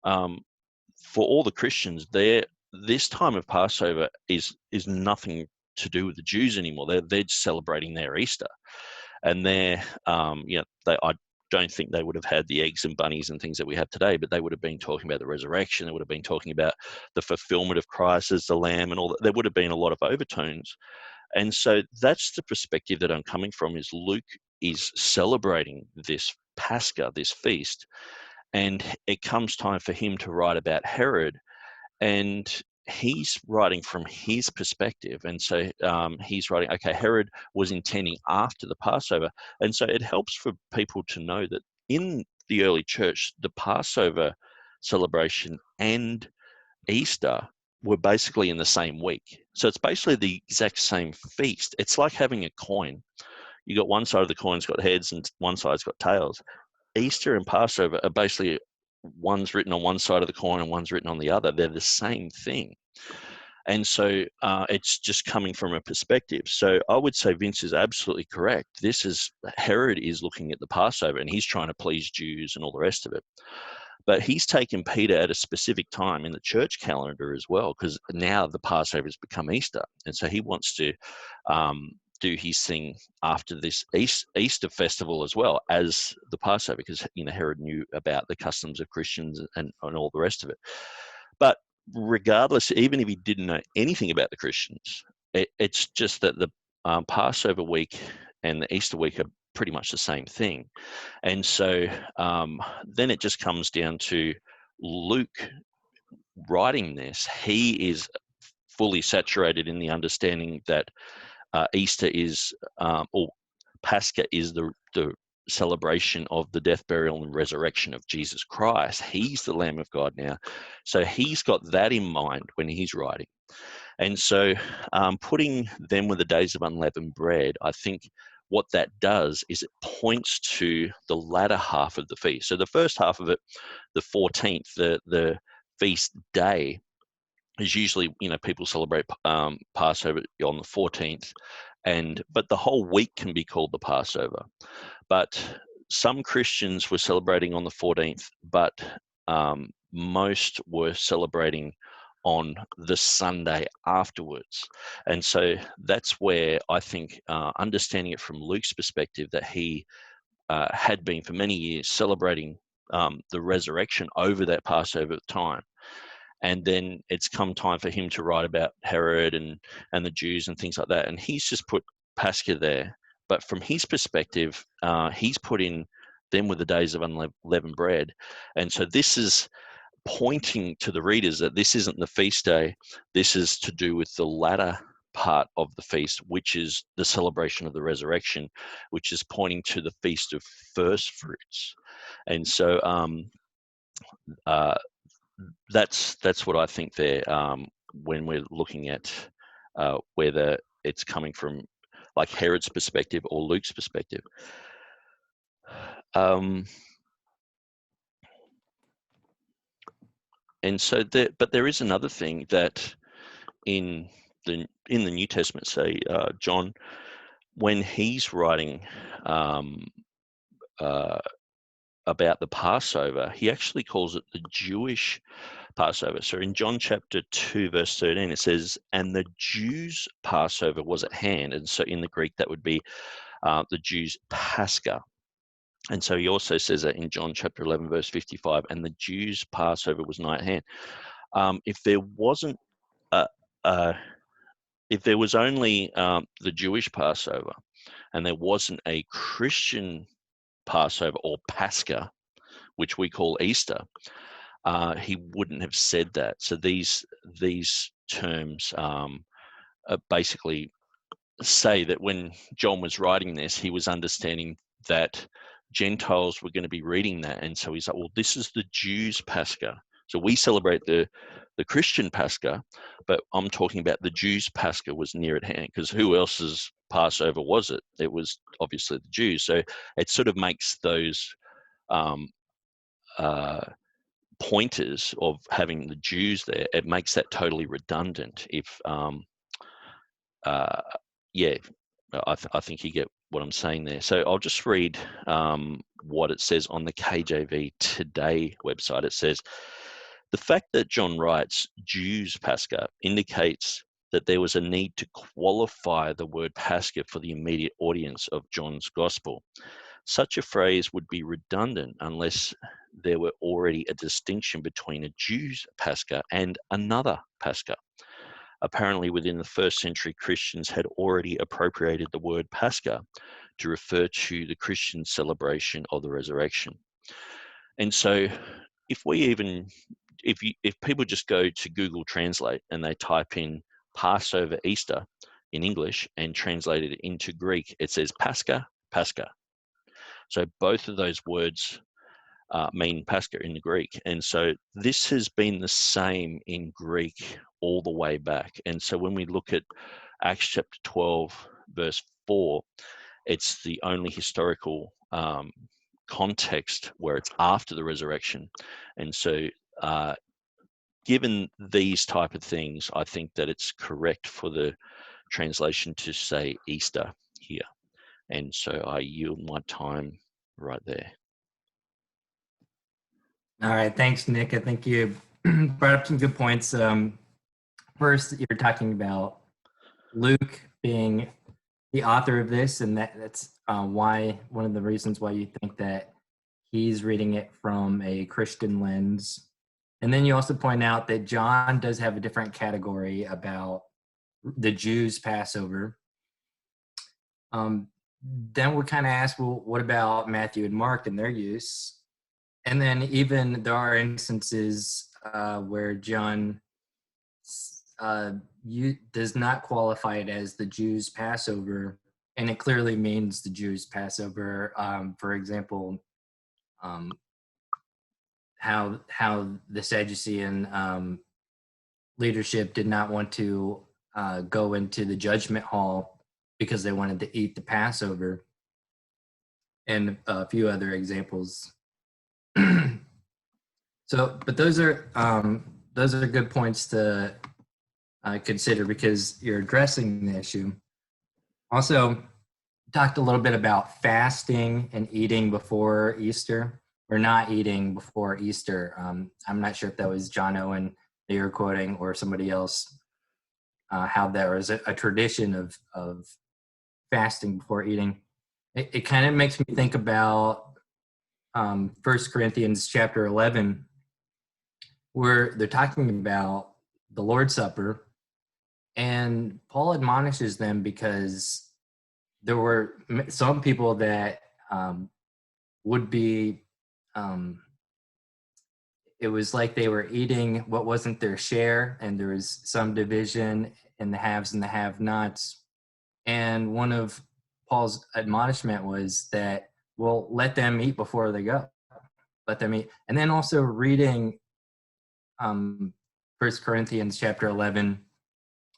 for all the Christians, their this time of Passover is nothing to do with the Jews anymore. They're celebrating their Easter, and I don't think they would have had the eggs and bunnies and things that we have today, but they would have been talking about the resurrection. They would have been talking about the fulfillment of Christ as the Lamb and all that. There would have been a lot of overtones. And so that's the perspective that I'm coming from, is Luke is celebrating this Pascha, this feast, and it comes time for him to write about Herod, and he's writing from his perspective. And so he's writing, okay, Herod was intending after the Passover. And so it helps for people to know that in the early church, the Passover celebration and Easter were basically in the same week. So it's basically the exact same feast. It's like having a coin. You got one side of the coin's got heads and one side's got tails. Easter and Passover are basically, one's written on one side of the coin and one's written on the other. They're the same thing. And so it's just coming from a perspective. So I would say Vince is absolutely correct. Herod is looking at the Passover and he's trying to please Jews and all the rest of it. But he's taken Peter at a specific time in the church calendar as well, because now the Passover has become Easter. And so he wants to do his thing after this Easter festival as well as the Passover, because Herod knew about the customs of Christians and all the rest of it. But regardless, even if he didn't know anything about the Christians, it's just that the Passover week and the Easter week are pretty much the same thing. And so then it just comes down to Luke writing this. He is fully saturated in the understanding that Easter is, or Pascha is the celebration of the death, burial, and resurrection of Jesus Christ. He's the Lamb of God now. So he's got that in mind when he's writing. And so putting them with the days of unleavened bread, I think what that does is it points to the latter half of the feast. So the first half of it, the 14th, the feast day, is usually, people celebrate Passover on the 14th, but the whole week can be called the Passover. But some Christians were celebrating on the 14th, but most were celebrating on the Sunday afterwards. And so that's where I think understanding it from Luke's perspective, that he had been for many years celebrating the resurrection over that Passover time. And then it's come time for him to write about Herod and the Jews and things like that. And he's just put Pascha there. But from his perspective, he's put in them with the days of unleavened bread. And so this is pointing to the readers that this isn't the feast day. This is to do with the latter part of the feast, which is the celebration of the resurrection, which is pointing to the Feast of First Fruits. And so that's what I think there, when we're looking at whether it's coming from like Herod's perspective or Luke's perspective. And so but there is another thing that in the New Testament, say John, when he's writing about the Passover, he actually calls it the Jewish Passover. So in John chapter 2, verse 13, it says, "And the Jews' Passover was at hand." And so in the Greek, that would be the Jews' Pascha. And so he also says that in John chapter 11, verse 55, "And the Jews' Passover was nigh at hand." If there wasn't, if there was only the Jewish Passover, and there wasn't a Christian Passover or Pascha, which we call Easter, he wouldn't have said that. So these terms basically say that when John was writing this, he was understanding that Gentiles were going to be reading that. And so he's like, well, this is the Jews' Pascha. So we celebrate the Christian Pascha, but I'm talking about the Jews' Pascha was near at hand, because who else's Passover was it? It was obviously the Jews. So it sort of makes those pointers of having the Jews there, it makes that totally redundant. If I think you get what I'm saying there. So I'll just read what it says on the KJV Today website. It says, The fact that John writes Jews' Pascha indicates that there was a need to qualify the word Pascha for the immediate audience of John's Gospel. Such a phrase would be redundant unless there were already a distinction between a Jew's Pascha and another Pascha. Apparently, within the first century, Christians had already appropriated the word Pascha to refer to the Christian celebration of the resurrection. And so, if people just go to Google Translate and they type in Passover Easter in English and translate it into Greek, it says Pascha, Pascha. So both of those words mean Pascha in the Greek. And so this has been the same in Greek all the way back. And so when we look at Acts chapter 12, verse 4, it's the only historical context where it's after the resurrection. And so given these type of things, I think that it's correct for the translation to say Easter here. And so I yield my time right there. All right, thanks, Nick. I think you brought up some good points. First, you're talking about Luke being the author of this, and that's why one of the reasons why you think that he's reading it from a Christian lens. And then you also point out that John does have a different category about the Jews' Passover. Then we're kind of asked, well, what about Matthew and Mark and their use? And then even there are instances where John does not qualify it as the Jews' Passover, and it clearly means the Jews' Passover. For example, how the Sadducean leadership did not want to go into the judgment hall because they wanted to eat the Passover, and a few other examples. So, but those are good points to consider because you're addressing the issue. Also, talked a little bit about fasting and eating before Easter, or not eating before Easter. I'm not sure if that was John Owen that you're quoting or somebody else, how there was a tradition of fasting before eating. It kind of makes me think about 1 Corinthians chapter 11, where they're talking about the Lord's Supper, and Paul admonishes them because there were some people that would be, it was like they were eating what wasn't their share, and there was some division in the haves and the have-nots. And one of Paul's admonishment was that, well, let them eat before they go. Let them eat. And then also reading 1 Corinthians chapter 11,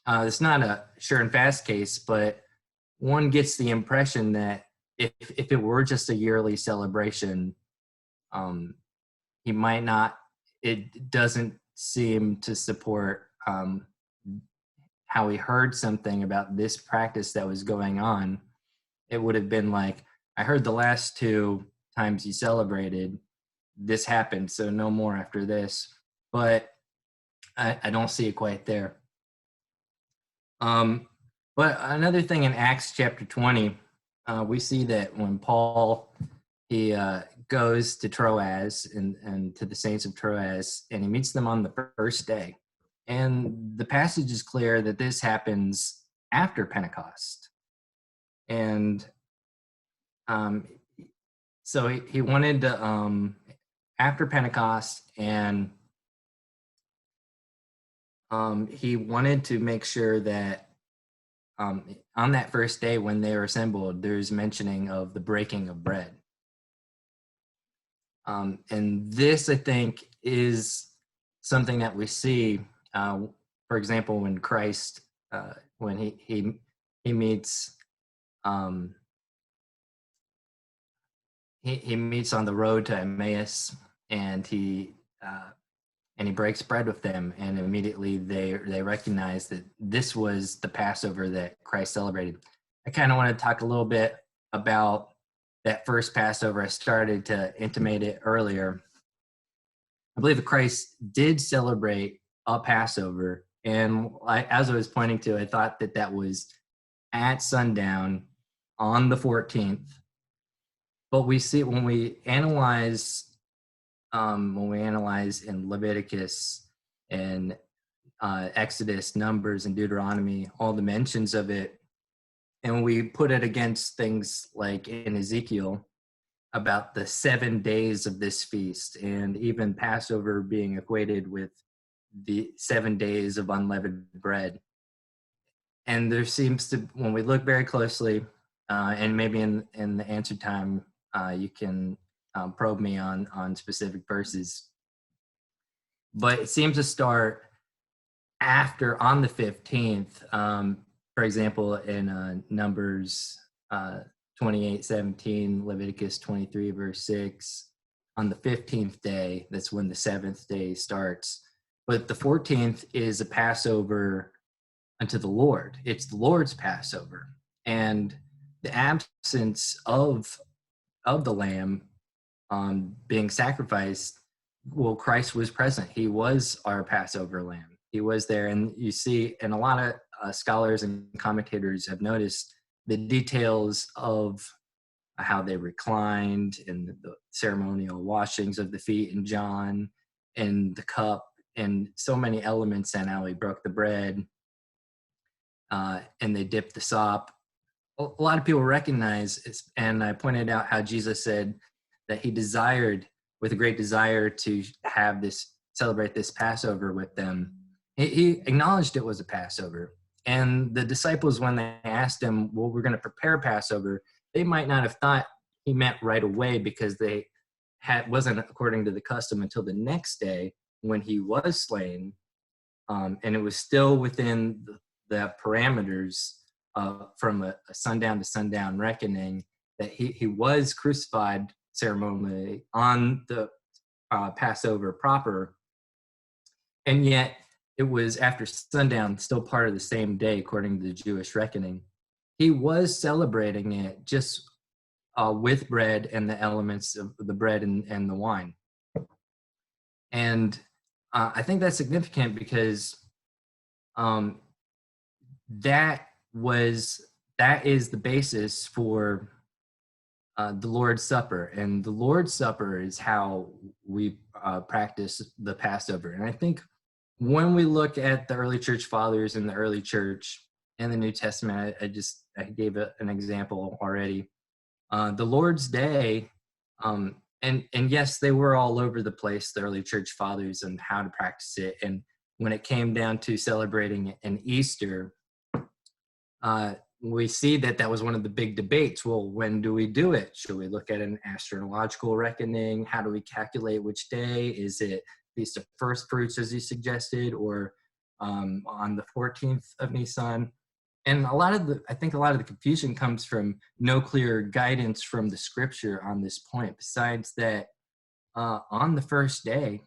it's not a sure and fast case, but one gets the impression that if it were just a yearly celebration, he might not, it doesn't seem to support how he heard something about this practice that was going on. It would have been like, I heard the last 2 times you celebrated, this happened, so no more after this. But I don't see it quite there. But another thing in Acts chapter 20, we see that when Paul, he goes to Troas and to the saints of Troas, and he meets them on the first day. And the passage is clear that this happens after Pentecost. And so he wanted to, after Pentecost, and he wanted to make sure that on that first day when they were assembled, there's mentioning of the breaking of bread. And this, I think, is something that we see, for example, when Christ, when he meets, he meets on the road to Emmaus, and he breaks bread with them, and immediately they recognize that this was the Passover that Christ celebrated. I kind of want to talk a little bit about that first Passover. I started to intimate it earlier. I believe that Christ did celebrate a Passover. And as I was pointing to, I thought that that was at sundown on the 14th. But we see when we analyze in Leviticus and Exodus, Numbers, and Deuteronomy, all the mentions of it, and we put it against things like in Ezekiel about the 7 days of this feast, and even Passover being equated with the 7 days of unleavened bread. And there seems to, when we look very closely, and maybe in the answer time, you can probe me on specific verses, but it seems to start after, on the 15th. For example, in Numbers 28:17, Leviticus 23 verse 6, on the 15th day, that's when the 7th day starts. But the 14th is a Passover unto the Lord. It's the Lord's Passover. And the absence of the lamb being sacrificed, well, Christ was present. He was our Passover lamb. He was there. And you see, and a lot of scholars and commentators have noticed the details of how they reclined and the ceremonial washings of the feet in John, and the cup, and so many elements, and how he broke the bread and they dipped the sop. A lot of people recognize, and I pointed out how Jesus said that he desired, with a great desire, to have this, celebrate this Passover with them. He acknowledged it was a Passover. And the disciples, when they asked him, well, we're going to prepare Passover, they might not have thought he meant right away, because they wasn't according to the custom until the next day when he was slain. And it was still within the parameters from a sundown to sundown reckoning that he was crucified ceremonially on the Passover proper. And yet it was after sundown, still part of the same day according to the Jewish reckoning. He was celebrating it just with bread and the elements of the bread and the wine. And I think that's significant because that is the basis for the Lord's Supper. And the Lord's Supper is how we practice the Passover. And I think when we look at the early church fathers and the early church and the New Testament, I gave an example already. The Lord's Day, and yes, they were all over the place, the early church fathers, and how to practice it. And when it came down to celebrating an Easter, we see that was one of the big debates. Well, when do we do it? Should we look at an astrological reckoning? How do we calculate which day? Is it Feast of First Fruits, as you suggested, or on the 14th of Nisan? And I think a lot of the confusion comes from no clear guidance from the scripture on this point, besides that on the first day,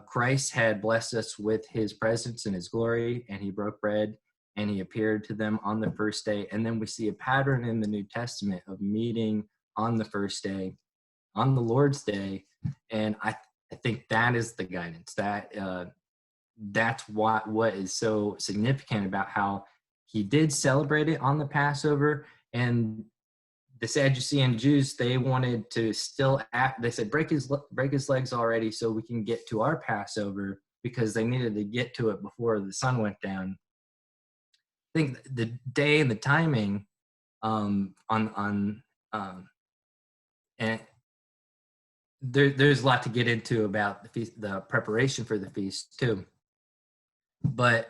Christ had blessed us with his presence and his glory, and he broke bread and he appeared to them on the first day. And then we see a pattern in the New Testament of meeting on the first day, on the Lord's Day. And I think that is the guidance. That's what is so significant about how he did celebrate it on the Passover. And the Sadducean Jews, they wanted to still they said, break his legs already so we can get to our Passover, because they needed to get to it before the sun went down. I think the day and the timing and there's a lot to get into about the feast, the preparation for the feast too. But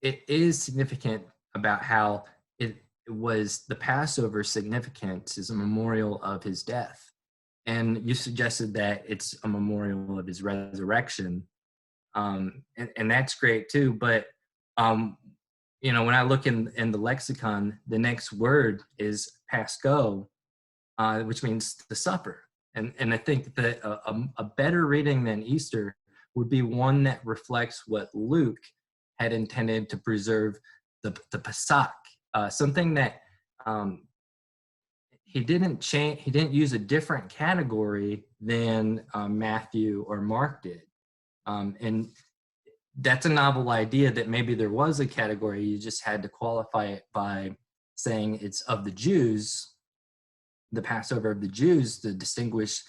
it is significant about how it was the Passover significance is a memorial of his death. And you suggested that it's a memorial of his resurrection. And that's great too. But when I look in the lexicon, the next word is Pasco, which means the supper. And I think that a better reading than Easter would be one that reflects what Luke had intended to preserve, the Pesach, something that he didn't change. He didn't use a different category than Matthew or Mark did, and that's a novel idea that maybe there was a category. You just had to qualify it by saying it's of the Jews, the Passover of the Jews, to distinguish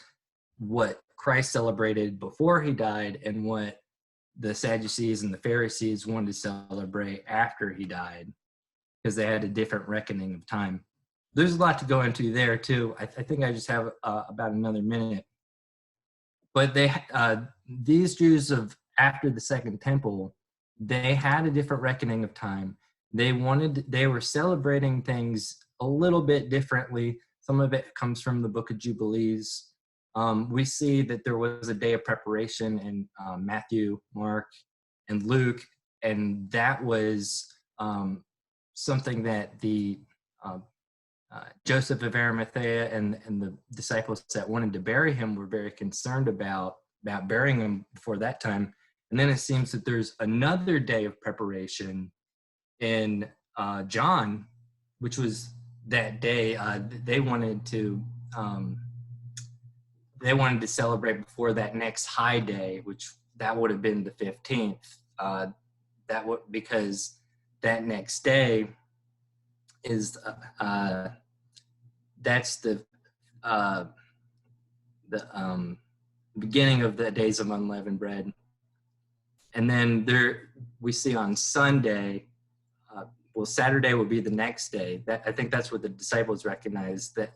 what Christ celebrated before he died and what the Sadducees and the Pharisees wanted to celebrate after he died, because they had a different reckoning of time. There's a lot to go into there too. I think I just have about another minute. But these Jews of after the Second Temple, they had a different reckoning of time. They were celebrating things a little bit differently. Some of it comes from the Book of Jubilees. We see that there was a day of preparation in Matthew, Mark, and Luke, and that was something that the Joseph of Arimathea and the disciples that wanted to bury him were very concerned about burying him before that time. And then it seems that there's another day of preparation in John, which was that day they wanted to celebrate before that next high day, which that would have been the 15th. Because that next day is that's the beginning of the days of unleavened bread. And then we see on Sunday, Saturday will be the next day. I think that's what the disciples recognized, that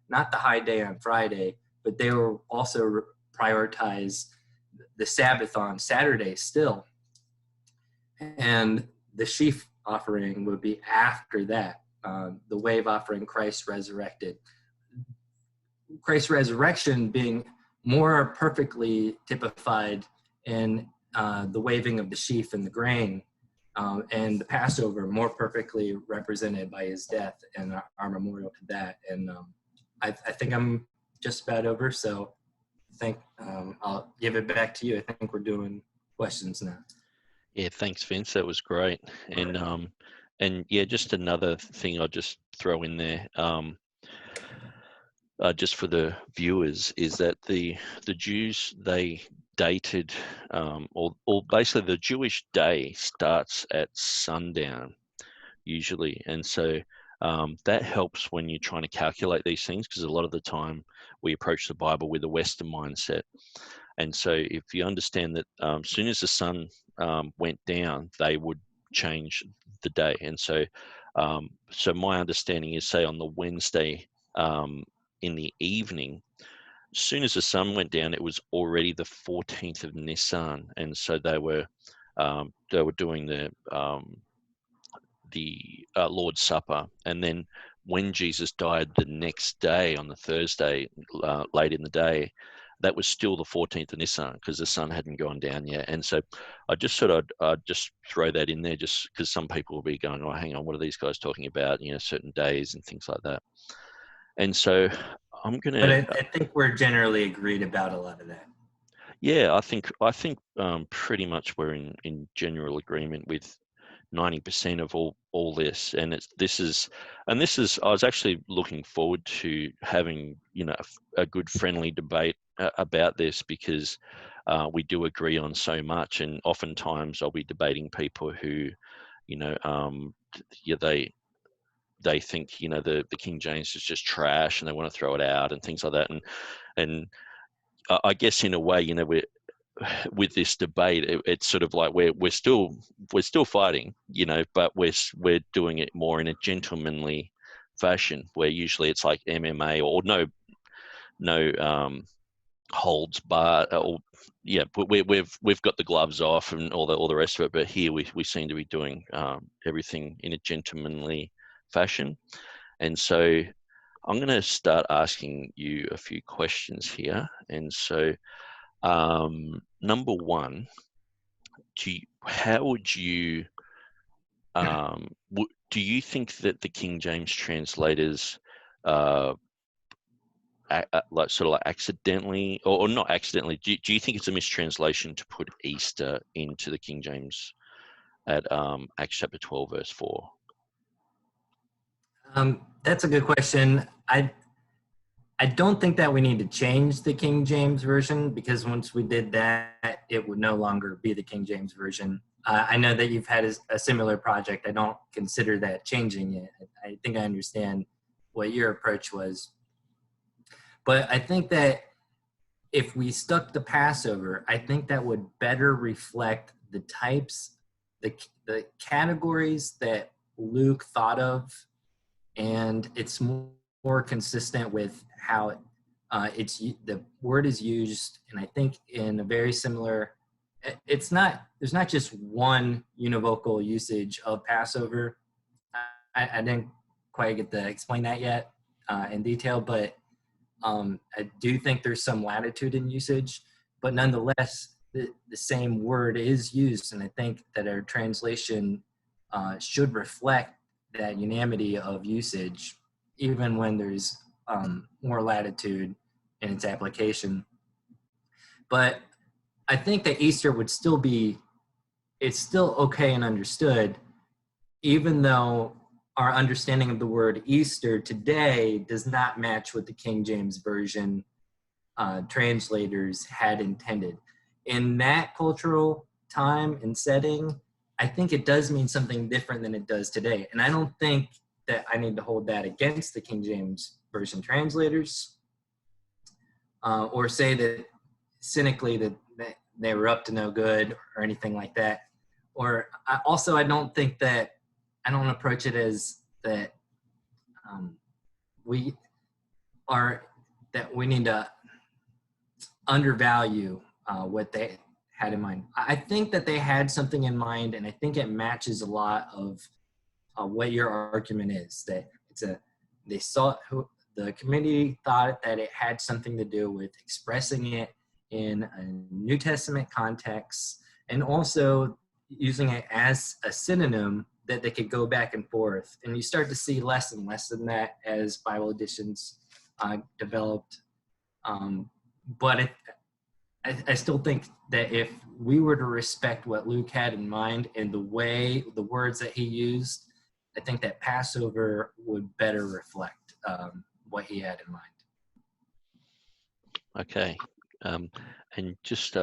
not the high day on Friday, but they will also prioritize the Sabbath on Saturday still. And the sheaf offering would be after that, the wave offering, Christ resurrected. Christ's resurrection being more perfectly typified in the waving of the sheaf and the grain, and the Passover more perfectly represented by his death and our memorial to that. And I think I'm just about over, so I think I'll give it back to you. I think we're doing questions now. Yeah, thanks, Vince. That was great. And yeah, just another thing I'll just throw in there, just for the viewers, is that the Jews, they dated, or basically the Jewish day starts at sundown usually, and so that helps when you're trying to calculate these things, because a lot of the time we approach the Bible with a Western mindset. And so if you understand that as soon as the sun went down, they would change the day. And so so my understanding is, say on the Wednesday in the evening, as soon as the sun went down, it was already the 14th of Nisan. And so they were doing the Lord's Supper. And then when Jesus died the next day, on the Thursday, late in the day, that was still the 14th of Nisan, because the sun hadn't gone down yet. And so I just thought I'd just throw that in there, just because some people will be going, oh, hang on, what are these guys talking about? Certain days and things like that. And so I'm going to... But I think we're generally agreed about a lot of that. Yeah, I think pretty much we're in general agreement with 90% of all this. And this is I was actually looking forward to having a good friendly debate about this, because we do agree on so much, and oftentimes I'll be debating people who they think the King James is just trash and they want to throw it out and things like that. And I guess in a way, we're with this debate, it's sort of like we're still fighting, but we're doing it more in a gentlemanly fashion, where usually it's like MMA or no holds barred, or we've got the gloves off and all the rest of it. But here we seem to be doing everything in a gentlemanly fashion. And so I'm going to start asking you a few questions here. And so number one, how would you do you think that the King James translators like accidentally, or not accidentally, do you think it's a mistranslation to put Easter into the King James at Acts chapter 12 verse 4? That's a good question. I don't think that we need to change the King James Version, because once we did that, it would no longer be the King James Version. I know that you've had a similar project. I don't consider that changing it. I think I understand what your approach was. But I think that if we stuck to Passover, I think that would better reflect the types, the categories that Luke thought of, and it's more consistent with how the word is used. And I think in a very similar, there's not just one univocal usage of Passover. I didn't quite get to explain that yet in detail, but I do think there's some latitude in usage, but nonetheless, the same word is used. And I think that our translation should reflect that unanimity of usage, even when there's more latitude in its application. But I think that Easter would still be, it's still okay and understood, even though our understanding of the word Easter today does not match what the King James Version translators had intended. In that cultural time and setting, I think it does mean something different than it does today. And I don't think that I need to hold that against the King James Version translators, or say that cynically that they were up to no good or anything like that. Or I don't think that, I don't approach it as that we need to undervalue what they had in mind. I think that they had something in mind, and I think it matches a lot of what your argument is. That the committee thought that it had something to do with expressing it in a New Testament context, and also using it as a synonym that they could go back and forth. And you start to see less and less than that as Bible editions developed. But I still think that if we were to respect what Luke had in mind and the words that he used, I think that Passover would better reflect what he had in mind. Okay, and just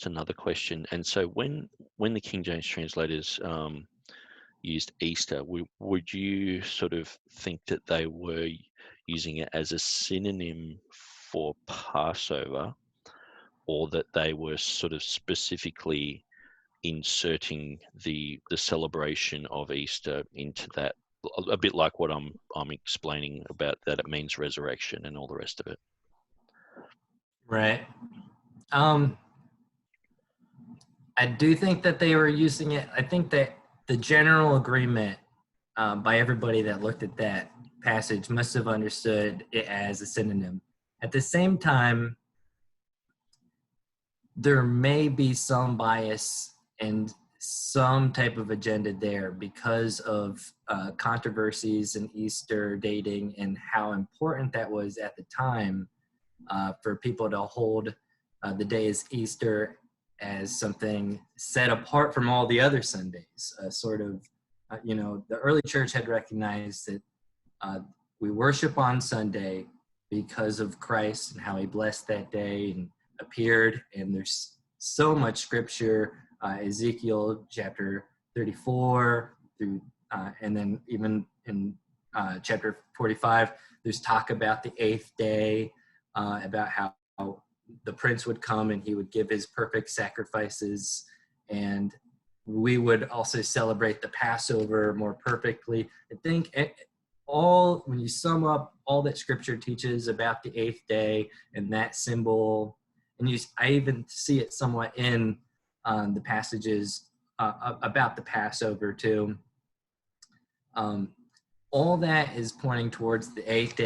another question. And so when the King James translators used Easter, would you sort of think that they were using it as a synonym for Passover, or that they were sort of specifically inserting the celebration of Easter into that, a bit like what I'm explaining about, that it means resurrection and all the rest of it? Right. I do think that they were using it. I think that the general agreement by everybody that looked at that passage must have understood it as a synonym. At the same time, there may be some bias and some type of agenda there because of controversies in Easter dating and how important that was at the time for people to hold the day as Easter as something set apart from all the other Sundays. The early church had recognized that we worship on Sunday because of Christ and how he blessed that day and appeared. And there's so much scripture, Ezekiel chapter 34 through, and then even in chapter 45, there's talk about the 8th day, about how the prince would come and he would give his perfect sacrifices, and we would also celebrate the Passover more perfectly. I think when you sum up all that scripture teaches about the 8th day and that symbol, and I even see it somewhat in the passages about the Passover too. All that is pointing towards the 8th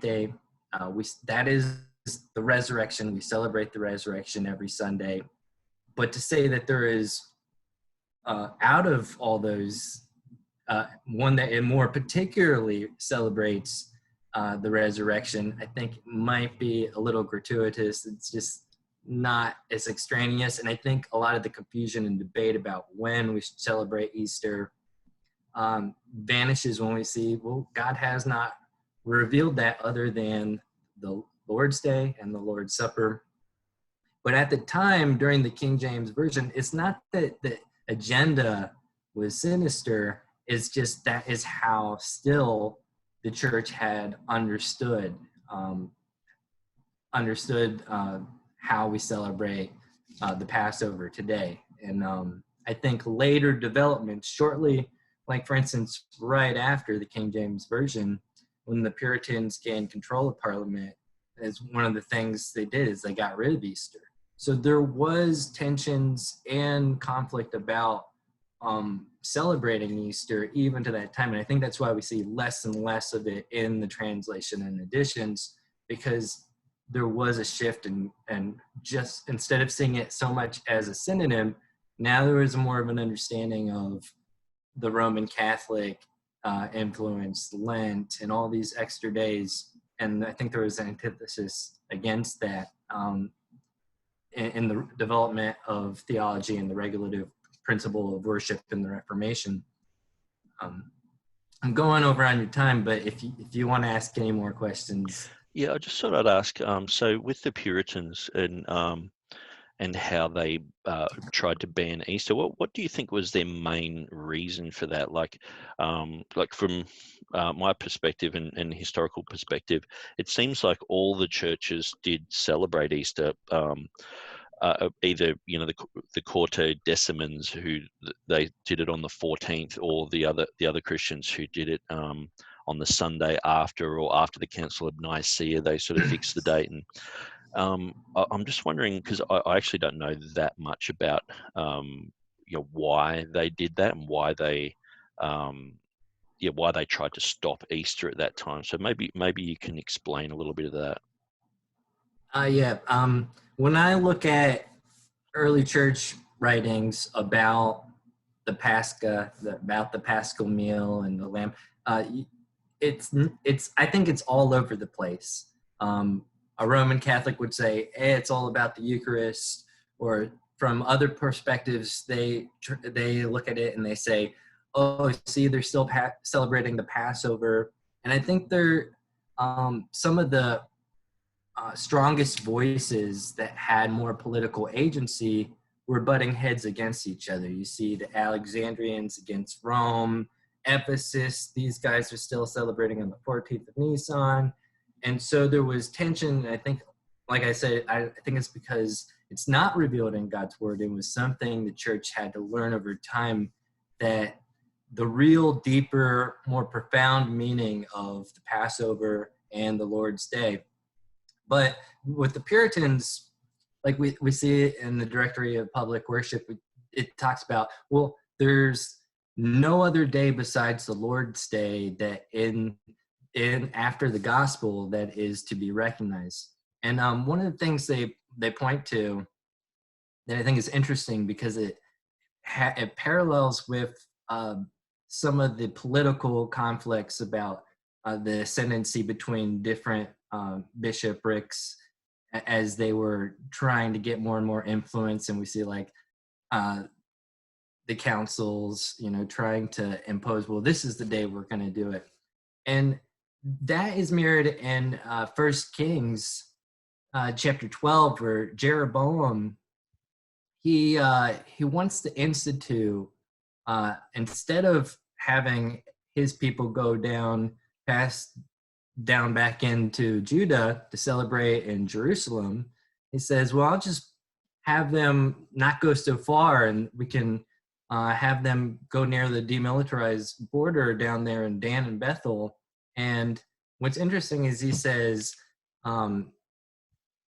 day. That is the resurrection. We celebrate the resurrection every Sunday. But to say that there is, out of all those, one that it more particularly celebrates the resurrection, I think might be a little gratuitous. It's just not as extraneous. And I think a lot of the confusion and debate about when we should celebrate Easter vanishes when we see, well, God has not revealed that other than the Lord's Day and the Lord's Supper. But at the time, during the King James Version, it's not that the agenda was sinister, it's just that is how still the church had understood how we celebrate the Passover today. And I think later developments, shortly, like for instance, right after the King James Version, when the Puritans gained control of Parliament, is one of the things they did is they got rid of Easter. So there was tensions and conflict about celebrating Easter even to that time. And I think that's why we see less and less of it in the translation and editions, because there was a shift and just instead of seeing it so much as a synonym, now there was more of an understanding of the Roman Catholic influence, Lent, and all these extra days. And I think there was an antithesis against that in the development of theology and the regulative principle of worship in the Reformation. I'm going over on your time, but if you want to ask any more questions. Yeah, I just thought I'd ask, so with the Puritans and how they tried to ban Easter, what do you think was their main reason for that? Like from my perspective and historical perspective, it seems like all the churches did celebrate Easter. Either the Quarto Decimans who they did it on the 14th, or the other Christians who did it on the Sunday after, or after the Council of Nicaea. They sort of fixed the date. And I'm just wondering, because I actually don't know that much about why they did that and why they tried to stop Easter at that time. So maybe you can explain a little bit of that. When I look at early church writings about the Pascha, about the Paschal meal and the lamb, it's I think it's all over the place. A Roman Catholic would say, hey, it's all about the Eucharist, or from other perspectives, they look at it and they say, oh, see, they're still celebrating the Passover. And I think they're some of the strongest voices that had more political agency were butting heads against each other. You see the Alexandrians against Rome, Ephesus, these guys are still celebrating on the 14th of Nisan. And so there was tension. I think, like I said, I think it's because it's not revealed in God's word. It was something the church had to learn over time, that the real deeper, more profound meaning of the Passover and the Lord's Day. But with the Puritans, like we see it in the Directory of Public Worship, it talks about, well, there's no other day besides the Lord's Day that in after the gospel that is to be recognized. And one of the things they point to that I think is interesting, because it parallels with some of the political conflicts about the ascendancy between different bishoprics as they were trying to get more and more influence. And we see like the councils, trying to impose, well, this is the day we're going to do it. And that is mirrored in 1 Kings chapter 12, where Jeroboam, he wants to institute, instead of having his people go down back into Judah to celebrate in Jerusalem, he says, well, I'll just have them not go so far, and we can have them go near the demilitarized border down there in Dan and Bethel. And what's interesting is he says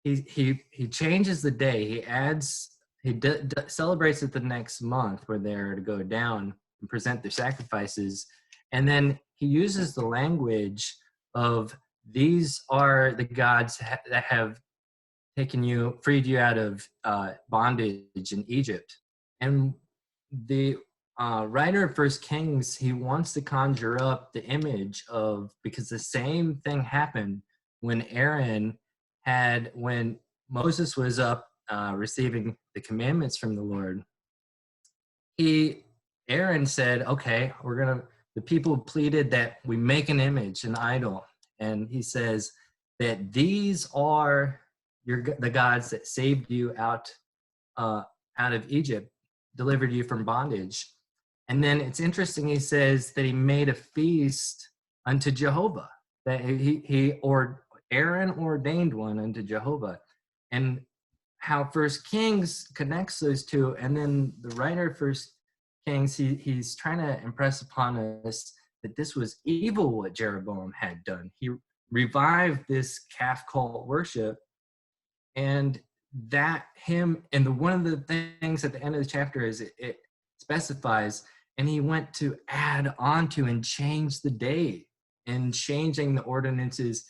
he changes the day. He celebrates it the next month, where they're to go down and present their sacrifices. And then he uses the language of, these are the gods that have freed you out of bondage in Egypt. And the writer of 1 Kings, he wants to conjure up the image of, because the same thing happened when when Moses was up receiving the commandments from the Lord. Aaron said, okay, the people pleaded that we make an image, an idol. And he says, that these are the gods that saved you out of Egypt, delivered you from bondage. And then it's interesting, he says that he made a feast unto Jehovah, that Aaron ordained one unto Jehovah. And how First Kings connects those two, and then the writer of First Kings, he's trying to impress upon us that this was evil what Jeroboam had done. He revived this calf cult worship, and one of the things at the end of the chapter is it specifies, and he went to add on to and change the day and changing the ordinances.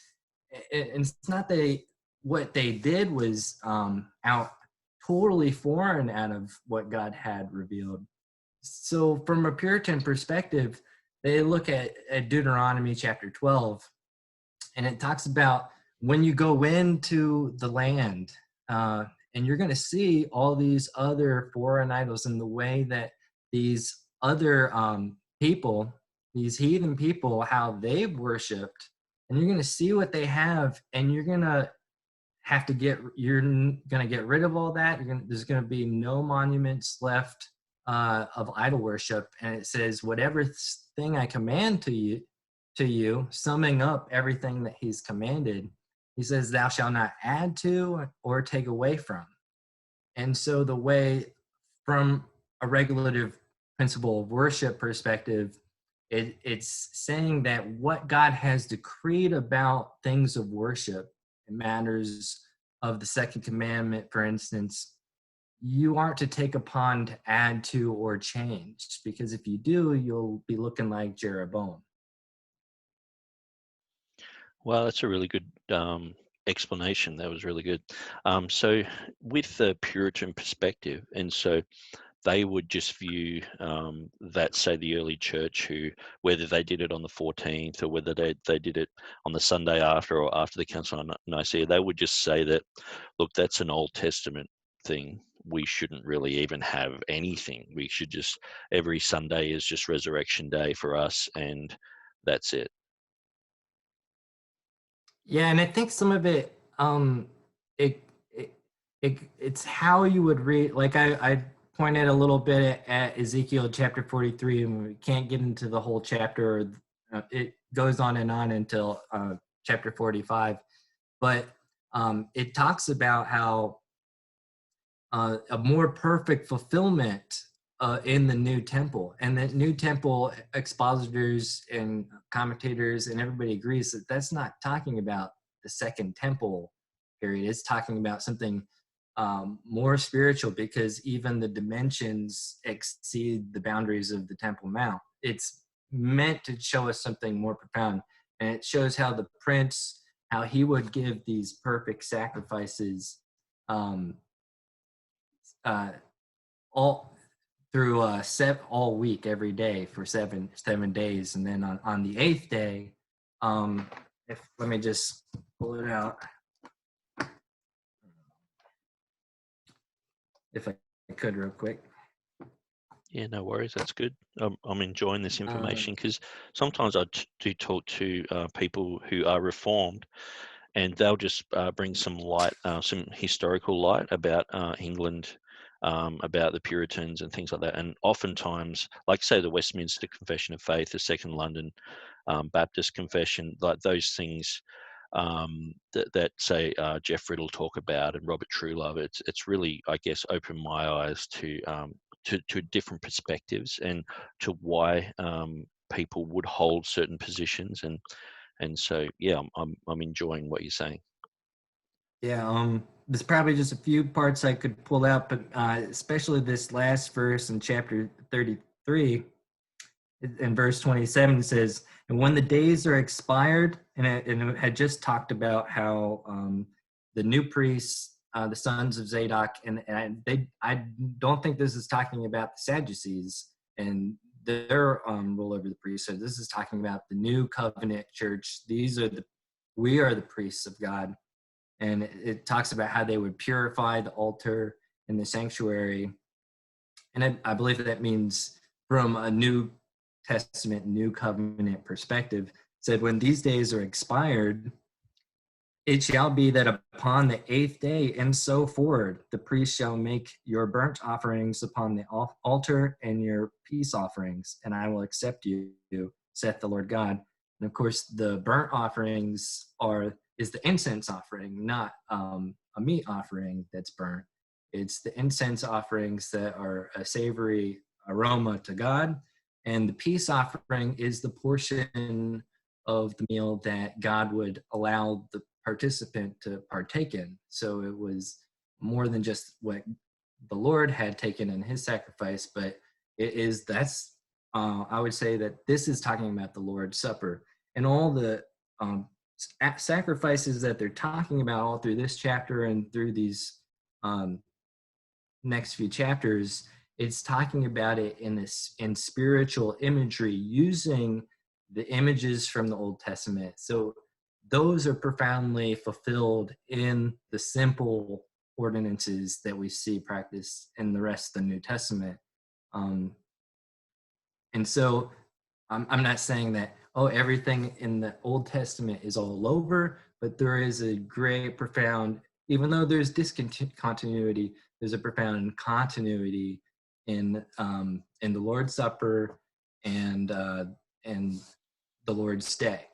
And it's not what they did was out totally foreign out of what God had revealed. So from a Puritan perspective, they look at Deuteronomy Chapter 12, and it talks about when you go into the land, and you're going to see all these other foreign idols, and the way that these other people, these heathen people, how they've worshipped, and you're going to see what they have, and you're going to get rid of all that. There's going to be no monuments left of idol worship. And it says, whatever thing I command to you, summing up everything that he's commanded, he says, thou shalt not add to or take away from. And so the way, from a regulative principle of worship perspective, it's saying that what God has decreed about things of worship, matters of the second commandment, for instance, you aren't to take upon to add to or change, because if you do, you'll be looking like Jeroboam. Well, that's a really good explanation. That was really good. So with the Puritan perspective, and so they would just view that, say, the early church, who, whether they did it on the 14th or whether they did it on the Sunday after or after the Council of Nicaea, they would just say that, look, that's an Old Testament thing. We shouldn't really even have anything. We should just, every Sunday is just Resurrection Day for us, and that's it. Yeah, and I think some of it, it's how you would read. Like I pointed a little bit at Ezekiel chapter 43, and we can't get into the whole chapter. It goes on and on until chapter 45, but it talks about how a more perfect fulfillment in the new temple, and the new temple expositors and commentators and everybody agrees that that's not talking about the second temple period. It's talking about something more spiritual, because even the dimensions exceed the boundaries of the Temple Mount. It's meant to show us something more profound, and it shows how the prince, how he would give these perfect sacrifices all through all week, every day for seven days, and then on the eighth day, let me just pull it out, if I could, real quick. Yeah, no worries. That's good. I'm enjoying this information, because sometimes I do talk to people who are Reformed, and they'll just bring some light, some historical light about England, about the Puritans and things like that. And oftentimes, like say the Westminster Confession of Faith, the Second London Baptist Confession, like those things that say Jeff Riddle talk about, and Robert Truelove, it's really, I guess, opened my eyes to different perspectives, and to why people would hold certain positions, and so yeah, I'm enjoying what you're saying. Yeah, there's probably just a few parts I could pull out, but especially this last verse in chapter 33, in verse 27, it says, and when the days are expired, and it had just talked about how the new priests, the sons of Zadok, and I don't think this is talking about the Sadducees and their rule over the priesthood. This is talking about the new covenant church. We are the priests of God. And it talks about how they would purify the altar and the sanctuary. And I believe that means, from a New Testament, New Covenant perspective, said when these days are expired, It shall be that upon the 8th day and so forward, the priest shall make your burnt offerings upon the altar and your peace offerings, and I will accept you, saith the Lord God. And of course, the burnt offerings is the incense offering, not a meat offering that's burnt. It's the incense offerings that are a savory aroma to God, and the peace offering is the portion of the meal that God would allow the participant to partake in. So it was more than just what the Lord had taken in his sacrifice, but I would say that this is talking about the Lord's Supper. And all the sacrifices that they're talking about all through this chapter and through these next few chapters, it's talking about it in spiritual imagery, using the images from the Old Testament. So those are profoundly fulfilled in the simple ordinances that we see practiced in the rest of the New Testament. And so I'm not saying that, everything in the Old Testament is all over, but there is a great, profound, even though there's discontinuity, there's a profound continuity in the Lord's Supper and the Lord's Day.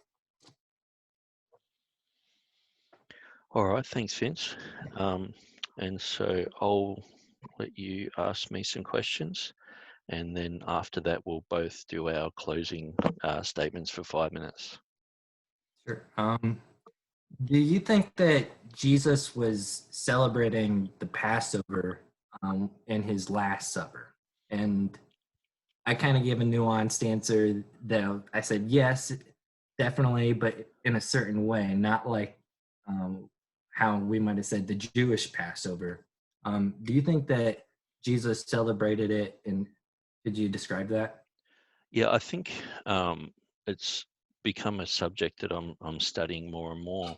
All right, thanks, Vince. And so I'll let you ask me some questions, and then after that, we'll both do our closing statements for 5 minutes. Sure. Do you think that Jesus was celebrating the Passover in his Last Supper? And I kind of gave a nuanced answer that I said, yes, definitely, but in a certain way, not like how we might have said the Jewish Passover. Do you think that Jesus celebrated it, and could you describe that? Yeah, I think it's become a subject that I'm studying more and more.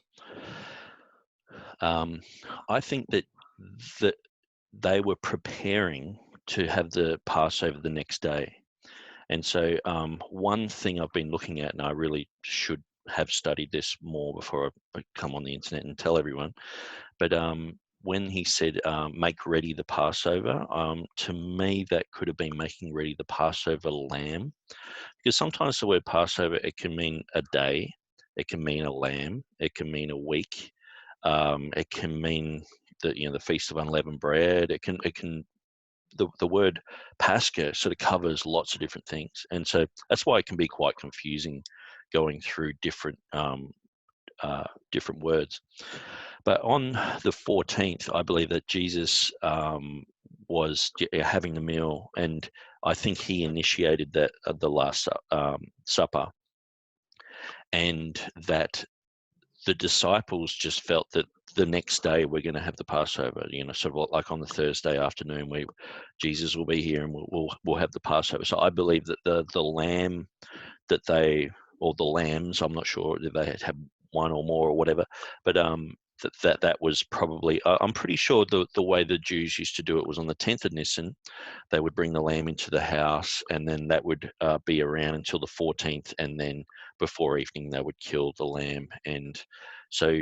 I think that they were preparing to have the Passover the next day. And so one thing I've been looking at, and I really should have studied this more before I come on the internet and tell everyone, but when he said, make ready the Passover, to me, that could have been making ready the Passover lamb. Because sometimes the word Passover, it can mean a day, it can mean a lamb, it can mean a week, it can mean the Feast of Unleavened Bread. It can the word Pascha sort of covers lots of different things, and so that's why it can be quite confusing going through different words. But on the 14th, I believe that Jesus was having the meal, and I think he initiated that the Last Supper, and that the disciples just felt that the next day we're going to have the Passover, sort of like on the Thursday afternoon, Jesus will be here and we'll have the Passover. So I believe that the lamb that or the lambs, I'm not sure if they had one or more or whatever, but that was probably, I'm pretty sure the way the Jews used to do it was on the 10th of Nisan, they would bring the lamb into the house, and then that would be around until the 14th, and then before evening they would kill the lamb. And so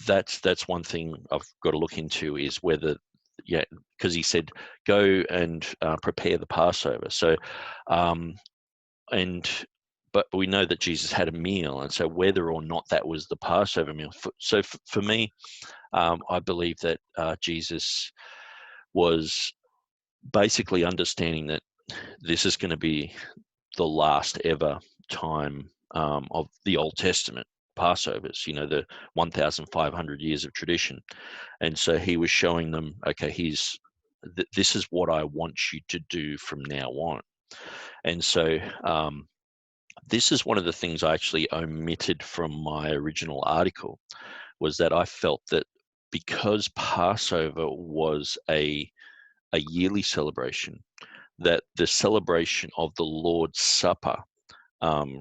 that's one thing I've got to look into, is whether, because he said go and prepare the Passover. So but we know that Jesus had a meal, and so whether or not that was the Passover meal. So for me, I believe that Jesus was basically understanding that this is going to be the last ever time of the Old Testament Passovers, the 1,500 years of tradition. And so he was showing them, okay, this is what I want you to do from now on. And so this is one of the things I actually omitted from my original article, was that I felt that because Passover was a yearly celebration, that the celebration of the Lord's Supper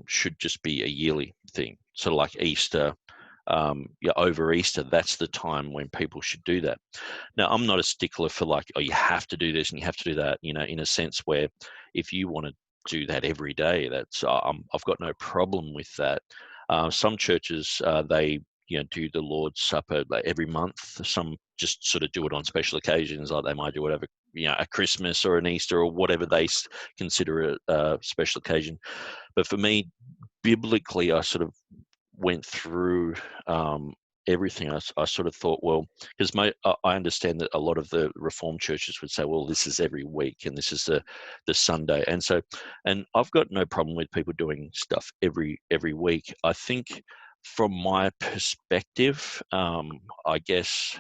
should just be a yearly thing, sort of like Easter. Over Easter, that's the time when people should do that. Now, I'm not a stickler for like, you have to do this and you have to do that, in a sense where if you want to do that every day, that's I've got no problem with that. Some churches, they do the Lord's Supper like every month. Some just sort of do it on special occasions, like they might do whatever, a Christmas or an Easter or whatever they consider a special occasion. But for me, biblically, I sort of went through everything. I sort of thought, well, because I understand that a lot of the Reformed churches would say, well, this is every week and this is the Sunday, and I've got no problem with people doing stuff every week. I think from my perspective, I guess,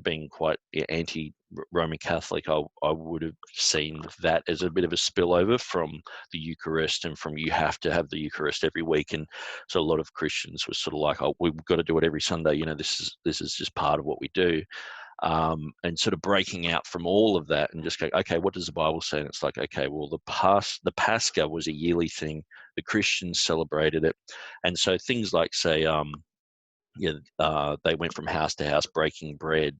being quite anti-Roman Catholic, I would have seen that as a bit of a spillover from the Eucharist, and from you have to have the Eucharist every week. And so a lot of Christians were sort of like, oh, we've got to do it every Sunday. this is just part of what we do. And sort of breaking out from all of that and just go, okay, what does the Bible say? And it's like, okay, well, the Pascha was a yearly thing. The Christians celebrated it. And so things like, say, they went from house to house breaking bread.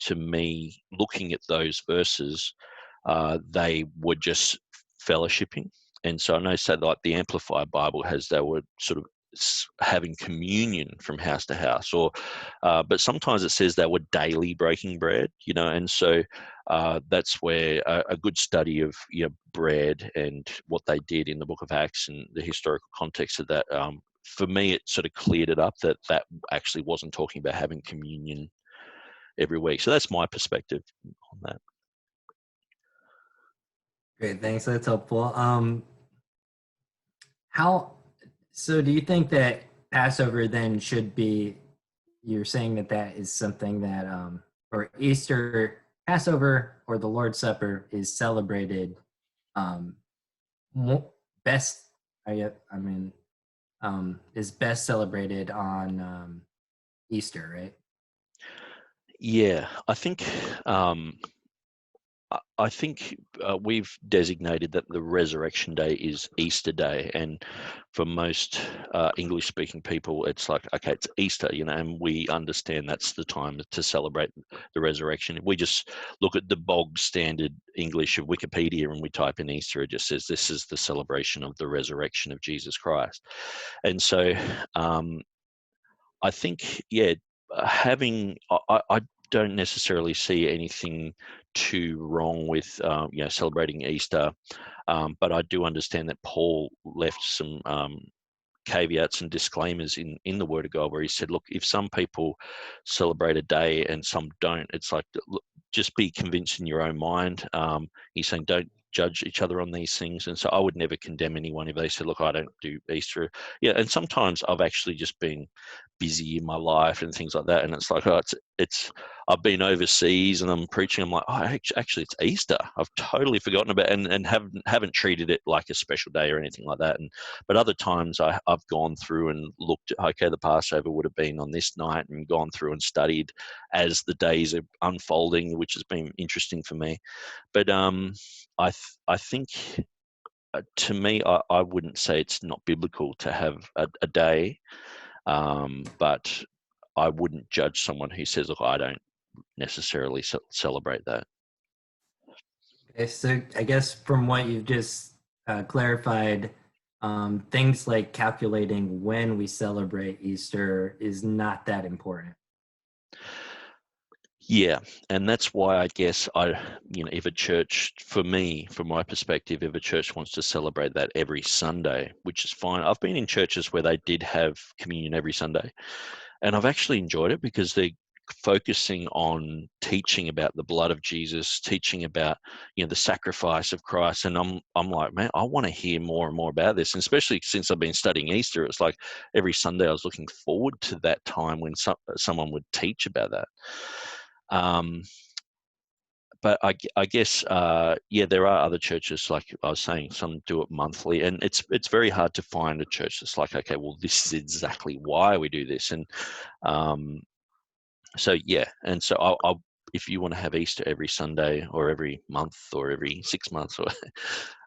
To me, looking at those verses, they were just fellowshipping. And so I know, so like the Amplified Bible has, they were sort of having communion from house to house, or but sometimes it says they were daily breaking bread, and so that's where a good study of bread and what they did in the book of Acts and the historical context of that, for me, it sort of cleared it up that actually wasn't talking about having communion every week. So that's my perspective on that. Great, thanks. That's helpful. So do you think that Passover then should be, you're saying that is something that, or Easter, Passover or the Lord's Supper is celebrated best, is best celebrated on Easter, right? Yeah, I think we've designated that the Resurrection Day is Easter Day, and for most English-speaking people, it's like, okay, it's Easter, and we understand that's the time to celebrate the resurrection. If we just look at the bog standard English of Wikipedia and we type in Easter, it just says this is the celebration of the resurrection of Jesus Christ. And so I think, I don't necessarily see anything too wrong with celebrating Easter, but I do understand that Paul left some caveats and disclaimers in the Word of God, where he said, look, if some people celebrate a day and some don't, it's like, look, just be convinced in your own mind. He's saying don't judge each other on these things. And so I would never condemn anyone if they said, look, I don't do Easter. Yeah, and sometimes I've actually just been busy in my life and things like that, and it's like, it's I've been overseas and I'm preaching, I'm like, oh, actually it's Easter, I've totally forgotten about it, and haven't treated it like a special day or anything like that. But other times I've gone through and looked at, okay, the Passover would have been on this night, and gone through and studied as the days are unfolding, which has been interesting for me. But I think, to me, I wouldn't say it's not biblical to have a day, but I wouldn't judge someone who says, look, I don't necessarily celebrate that. Okay, so I guess from what you've just clarified, things like calculating when we celebrate Easter is not that important. Yeah, and that's why I guess if a church, from my perspective, if a church wants to celebrate that every Sunday, which is fine. I've been in churches where they did have communion every Sunday, and I've actually enjoyed it because they're focusing on teaching about the blood of Jesus, teaching about the sacrifice of Christ, and I'm like, man, I want to hear more and more about this. And especially since I've been studying Easter, it's like every Sunday I was looking forward to that time when someone would teach about that. But I guess, there are other churches, like I was saying, some do it monthly, and it's very hard to find a church that's like, okay, well, this is exactly why we do this. And so I'll if you want to have Easter every Sunday or every month or every 6 months, or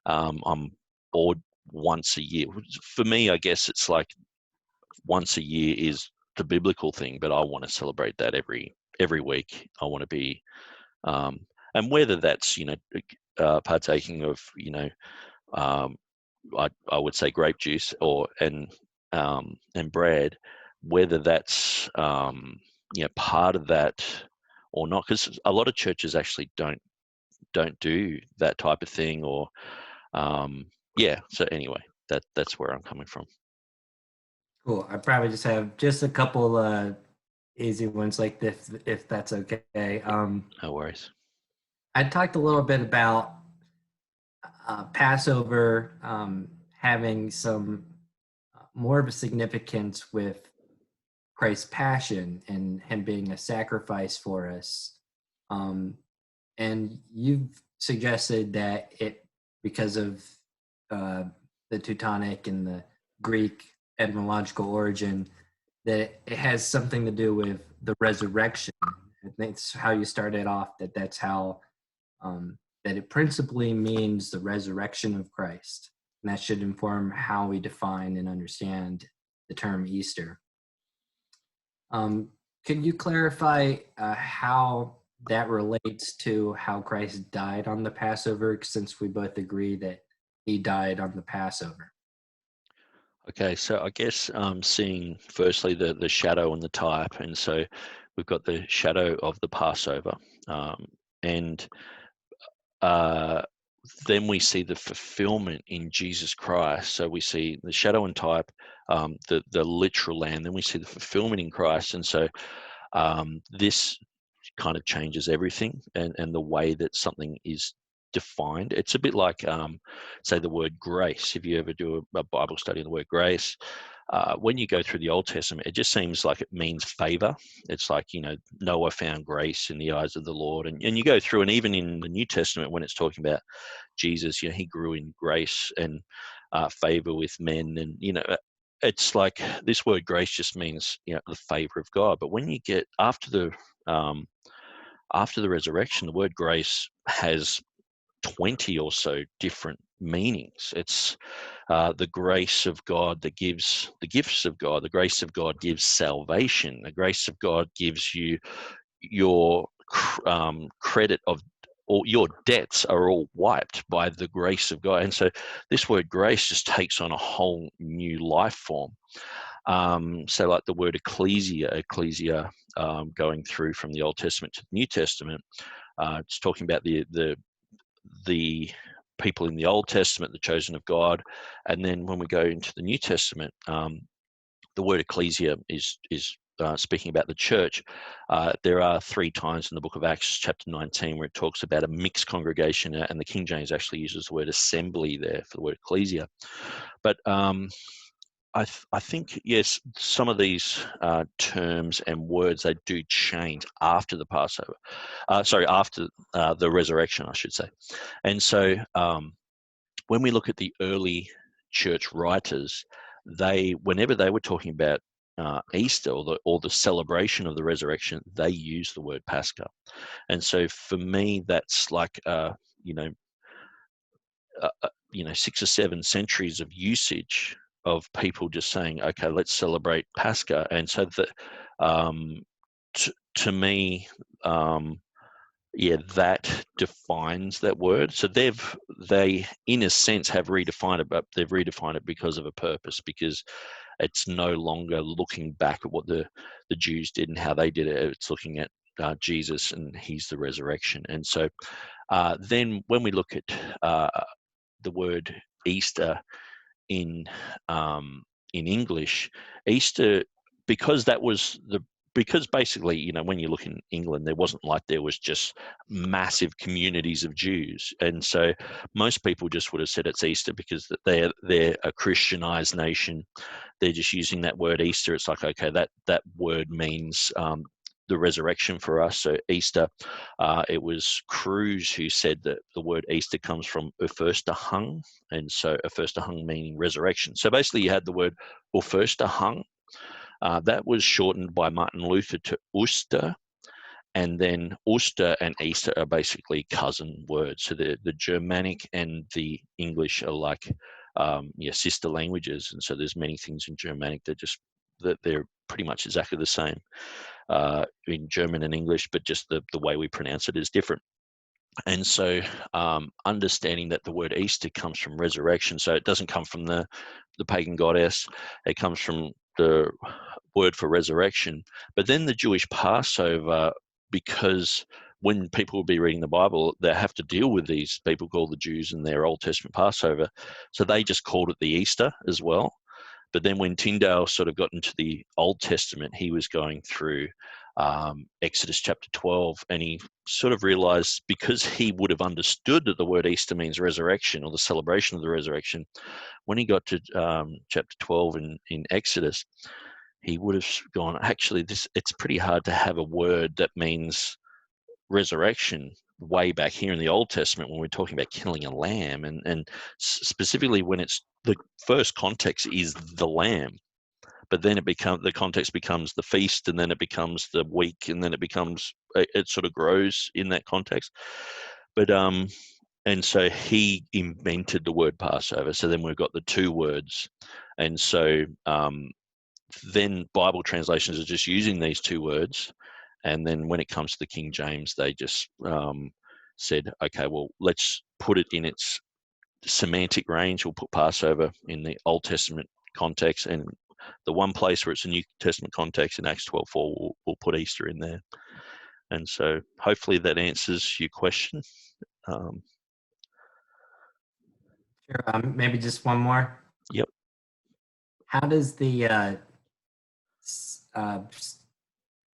I'm bored once a year. For me, I guess it's like once a year is the biblical thing, but I want to celebrate that every week. I want to be, and whether that's partaking of I would say grape juice, or and and bread, whether that's part of that or not, because a lot of churches actually don't do that type of thing, or so anyway, that's where I'm coming from. Cool. I probably just have just a couple easy ones like this, if that's okay. No worries. I talked a little bit about Passover having some more of a significance with Christ's passion and him being a sacrifice for us. And you've suggested that because of the Teutonic and the Greek etymological origin, that it has something to do with the resurrection. I think that's how you started off, that's how, that it principally means the resurrection of Christ. And that should inform how we define and understand the term Easter. Can you clarify how that relates to how Christ died on the Passover, since we both agree that he died on the Passover? Okay, so I guess seeing firstly the shadow and the type, and so we've got the shadow of the Passover, and then we see the fulfillment in Jesus Christ. So we see the shadow and type, the literal land, then we see the fulfillment in Christ, and so this kind of changes everything, and the way that something is defined. It's a bit like, say, the word grace. If you ever do a Bible study on the word grace, when you go through the Old Testament, it just seems like it means favor. It's like, Noah found grace in the eyes of the Lord. And you go through, and even in the New Testament, when it's talking about Jesus, he grew in grace and favor with men. And, it's like this word grace just means, the favor of God. But when you get after the resurrection, the word grace has 20 or so different meanings. It's the grace of God that gives the gifts of God. The grace of God gives salvation. The grace of God gives you your credit of, or your debts are all wiped by the grace of God. And so this word grace just takes on a whole new life form. So like the word ecclesia, going through from the Old Testament to the New Testament, it's talking about the people in the Old Testament, the chosen of God. And then when we go into the New Testament, the word ecclesia is speaking about the church. There are 3 times in the book of Acts, chapter 19, where it talks about a mixed congregation, and the King James actually uses the word assembly there for the word ecclesia. But I think, yes, some of these terms and words, they do change after the Passover. After the resurrection, I should say. And so when we look at the early church writers, whenever they were talking about Easter or the celebration of the resurrection, they use the word Pascha. And so for me, that's like 6 or 7 centuries of usage of people just saying, okay, let's celebrate Pascha. And so that to me, that defines that word. So they in a sense have redefined it, but they've redefined it because of a purpose, because it's no longer looking back at what the Jews did and how they did it. It's looking at Jesus, and he's the resurrection. And so then when we look at the word Easter in English, Easter, because basically, when you look in England, there wasn't like there was just massive communities of Jews. And so most people just would have said it's Easter because they're a Christianized nation. They're just using that word Easter. It's like, okay, that word means the resurrection for us. So Easter, it was Cruz who said that the word Easter comes from Auferstehung, and so Auferstehung meaning resurrection. So basically you had the word Auferstehung. That was shortened by Martin Luther to Oster, and then Oster and Easter are basically cousin words. So the Germanic and the English are like sister languages, and so there's many things in Germanic that they're pretty much exactly the same in German and English, but just the way we pronounce it is different. And so understanding that the word Easter comes from resurrection, so it doesn't come from the the pagan goddess. It comes from the word for resurrection. But then the Jewish Passover, because when people will be reading the Bible, they have to deal with these people called the Jews in their Old Testament Passover. So they just called it the Easter as well. But then when Tyndale sort of got into the Old Testament, he was going through Exodus chapter 12, and he sort of realized, because he would have understood that the word Easter means resurrection, or the celebration of the resurrection, when he got to chapter 12 in Exodus, he would have gone, actually, it's pretty hard to have a word that means resurrection way back here in the Old Testament when we're talking about killing a lamb, and specifically when it's the first context is the lamb, but then the context becomes the feast, and then it becomes the week, and then it sort of grows in that context. But and so he invented the word Passover. So then we've got the two words, and so then Bible translations are just using these two words. And then when it comes to the King James, they just said, okay, well, let's put it in its semantic range. We'll put Passover in the Old Testament context, and the one place where it's a New Testament context in Acts 12:4, we'll put Easter in there. And so hopefully that answers your question. Sure. Maybe just one more. Yep. How does the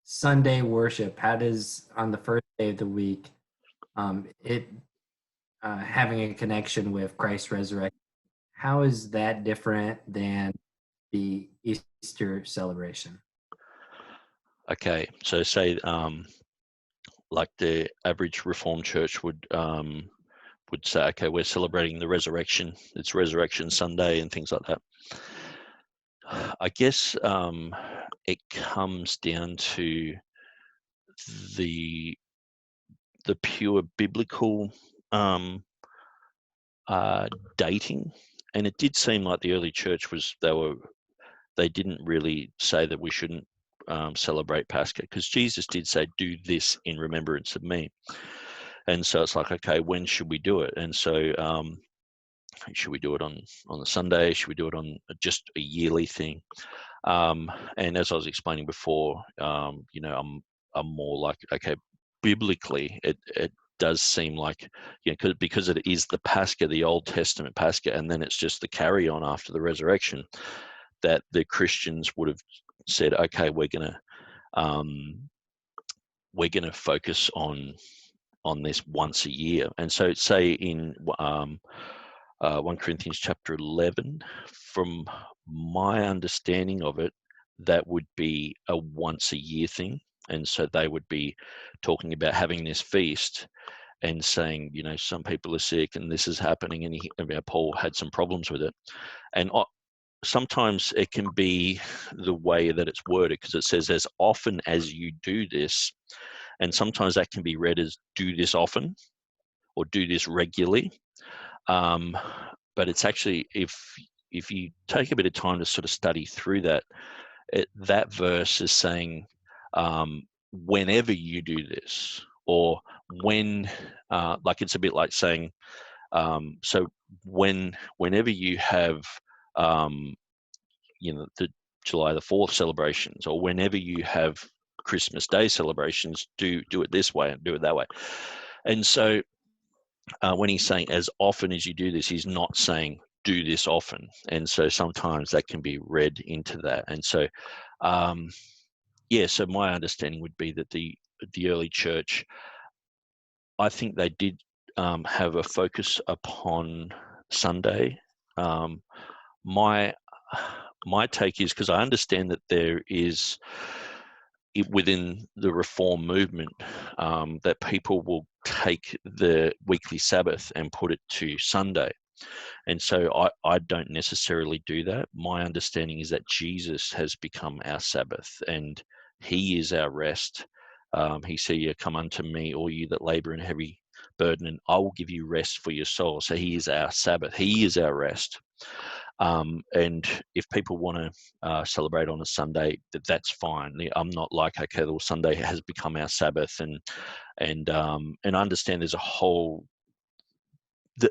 Sunday worship, how does on the first day of the week, it having a connection with Christ's resurrection, how is that different than the Easter celebration? Okay, so say like the average Reformed church would say, okay, we're celebrating the resurrection. It's Resurrection Sunday and things like that. I guess it comes down to the pure biblical dating, and it did seem like the early church they didn't really say that we shouldn't celebrate Pascha, because Jesus did say, "Do this in remembrance of me." And so it's like, okay, when should we do it? And so should we do it on the Sunday? Should we do it on just a yearly thing? And as I was explaining before, I'm more like, okay, biblically, it does seem like, because it is the Pascha, the Old Testament Pascha, and then it's just the carry on after the resurrection, that the Christians would have said, okay, we're gonna focus on this once a year. And so say in 1 Corinthians chapter 11, from my understanding of it, that would be a once a year thing. And so they would be talking about having this feast and saying, some people are sick and this is happening, and Paul had some problems with it. And sometimes it can be the way that it's worded, because it says, as often as you do this, and sometimes that can be read as do this often or do this regularly. But it's actually, if you take a bit of time to sort of study through that, that verse is saying, whenever you do this, or when, like it's a bit like saying, so whenever you have, the July the 4th celebrations, or whenever you have Christmas Day celebrations, do it this way and do it that way. And so when he's saying as often as you do this, he's not saying do this often. And so sometimes that can be read into that. And so, so my understanding would be that the early church, I think they did have a focus upon Sunday. My take is, because I understand that there is within the Reform movement that people will take the weekly Sabbath and put it to Sunday. And so I don't necessarily do that. My understanding is that Jesus has become our Sabbath, and he is our rest. He said, come unto me, all you that labor and heavy burden, and I will give you rest for your soul. So he is our Sabbath. He is our rest. And if people want to celebrate on a Sunday, that's fine. I'm not like, okay, well, Sunday has become our Sabbath, and I understand there's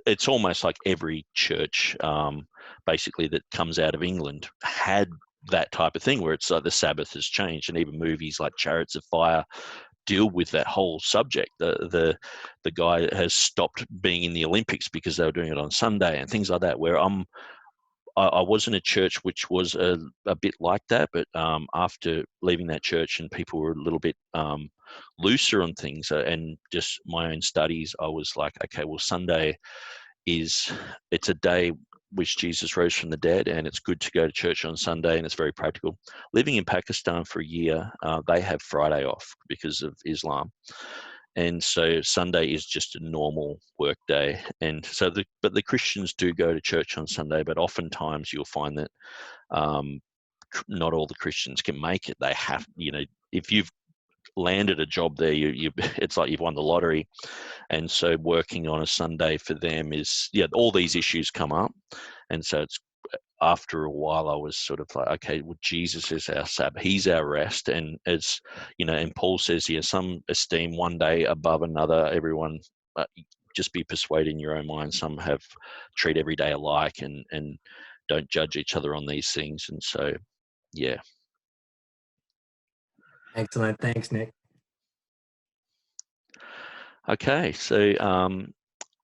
it's almost like every church, basically, that comes out of England had that type of thing where it's like the Sabbath has changed, and even movies like Chariots of Fire deal with that whole subject. The guy has stopped being in the Olympics because they were doing it on Sunday and things like that. Where I was in a church which was a bit like that, but after leaving that church and people were a little bit looser on things, and just my own studies, I was like, okay, well, Sunday it's a day which Jesus rose from the dead, and it's good to go to church on Sunday, and it's very practical. Living in Pakistan for a year, they have Friday off because of Islam. And so Sunday is just a normal work day. And so, but the Christians do go to church on Sunday, but oftentimes you'll find that not all the Christians can make it. They have, if you've landed a job there, it's like you've won the lottery. And so working on a Sunday for them is, all these issues come up. And so it's, after a while, I was sort of like, okay, well, Jesus is our Sabbath. He's our rest. And as, and Paul says here, some esteem one day above another. Everyone, just be persuaded in your own mind. Some have treat every day alike and don't judge each other on these things. And so, yeah. Excellent. Thanks, Nick. Okay, so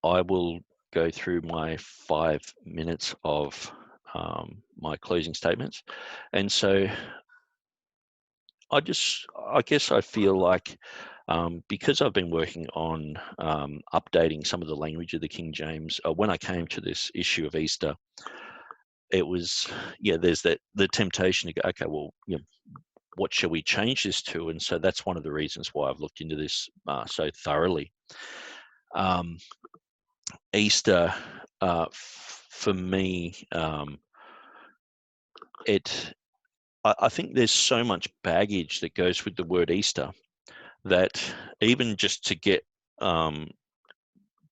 I will go through my 5 minutes of my closing statements. And so I guess I feel like because I've been working on updating some of the language of the King James, when I came to this issue of Easter, it was, there's the temptation to go, okay, well, what shall we change this to? And so that's one of the reasons why I've looked into this so thoroughly. Easter, for me, I think there's so much baggage that goes with the word Easter that even just to get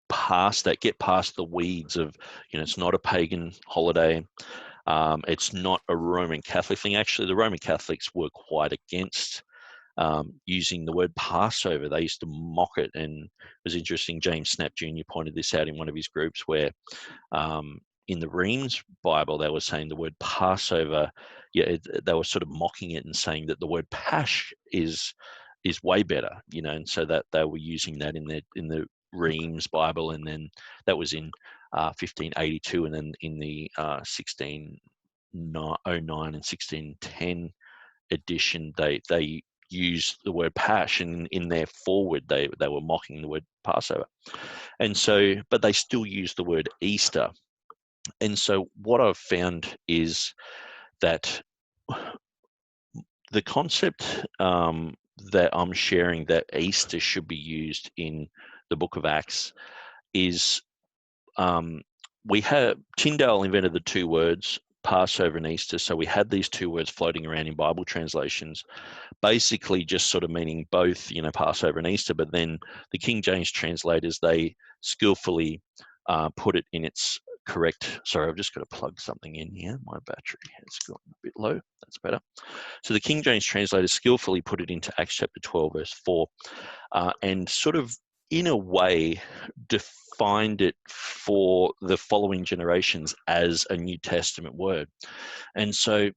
past the weeds of, it's not a pagan holiday. It's not a Roman Catholic thing. Actually, the Roman Catholics were quite against using the word Passover. They used to mock it, and it was interesting. James Snap Jr. pointed this out in one of his groups where in the Reims Bible, they were saying the word Passover, they were sort of mocking it and saying that the word Pasch is way better, and so that they were using that in the Reims Bible, and then that was in 1582, and then in the 1609 and 1610 edition, they used the word Pasch, and in their forward they were mocking the word Passover, and so, but they still use the word Easter. And so what I've found is that the concept that I'm sharing, that Easter should be used in the book of Acts, is Tyndale invented the two words Passover and Easter. So we had these two words floating around in Bible translations, basically just sort of meaning both, Passover and Easter. But then the King James translators, they skillfully put it in its correct. Sorry, I've just got to plug something in here. My battery has gone a bit low. That's better. So the King James translators skillfully put it into Acts chapter 12, verse 4, and sort of, in a way, defined it for the following generations as a New Testament word. And so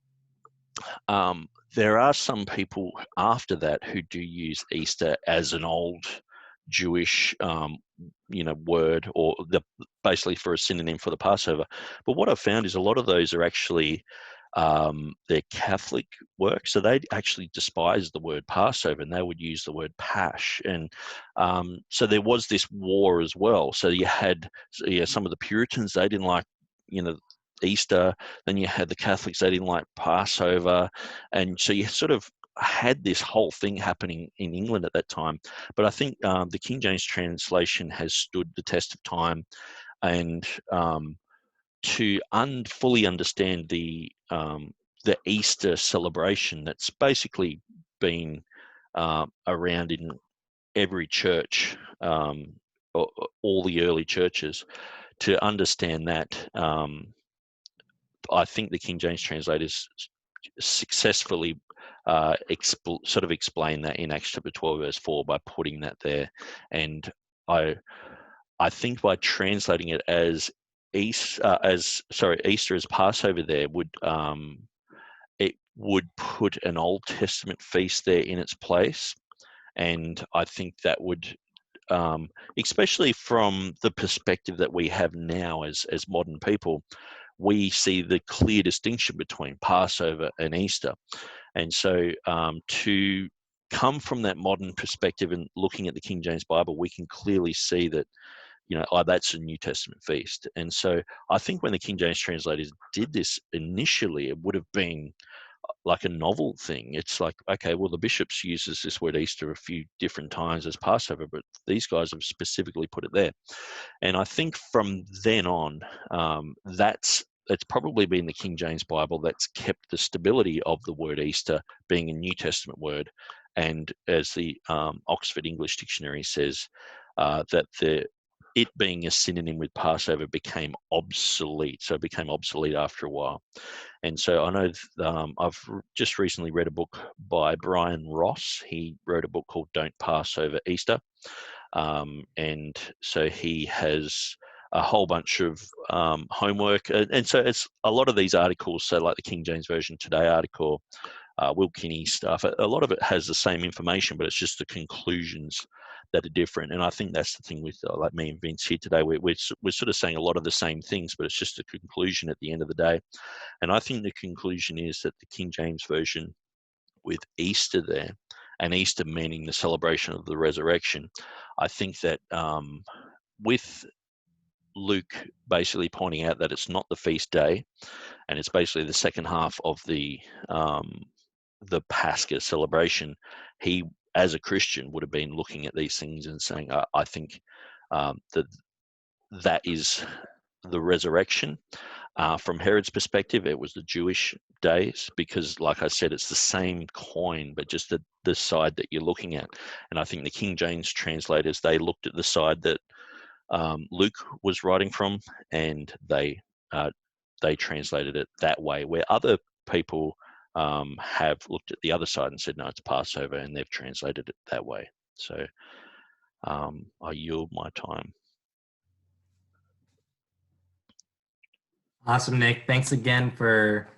there are some people after that who do use Easter as an old Jewish word, or basically for a synonym for the Passover. But what I've found is a lot of those are actually their Catholic work, so they actually despise the word Passover, and they would use the word Pasch. And so there was this war as well. So you had some of the Puritans, they didn't like Easter. Then you had the Catholics, they didn't like Passover, and so you sort of had this whole thing happening in England at that time. But I think the King James translation has stood the test of time, and to fully understand the Easter celebration that's basically been around in every church, all the early churches, to understand that, I think the King James translators successfully sort of explain that in Acts chapter 12, verse 4 by putting that there. And I think by translating it as Easter as Passover, there would it would put an Old Testament feast there in its place, and I think that would, especially from the perspective that we have now as modern people, we see the clear distinction between Passover and Easter. And so to come from that modern perspective and looking at the King James Bible, we can clearly see that, that's a New Testament feast. And so I think when the King James translators did this initially, it would have been like a novel thing. It's like, okay, well, the bishops uses this word Easter a few different times as Passover, but these guys have specifically put it there. And I think from then on, it's probably been the King James Bible that's kept the stability of the word Easter being a New Testament word. And as the Oxford English Dictionary says, that it being a synonym with Passover became obsolete. So it became obsolete after a while. And so I know I've just recently read a book by Brian Ross. He wrote a book called Don't Pass Over Easter. And so he has a whole bunch of homework. And so it's a lot of these articles, so like the King James Version Today article, Will Kinney stuff, a lot of it has the same information, but it's just the conclusions that are different. And I think that's the thing with like me and Vince here today. We're sort of saying a lot of the same things, but it's just a conclusion at the end of the day. And I think the conclusion is that the King James Version with Easter there, and Easter meaning the celebration of the resurrection, I think that with Luke basically pointing out that it's not the feast day, and it's basically the second half of the Pascha celebration, he, as a Christian, would have been looking at these things and saying, I think that is the resurrection. From Herod's perspective, it was the Jewish days, because, like I said, it's the same coin, but just the side that you're looking at. And I think the King James translators, they looked at the side that Luke was writing from, and they translated it that way, where other people have looked at the other side and said, no, it's Passover, and they've translated it that way. So I yield my time. Awesome, Nick. Thanks again for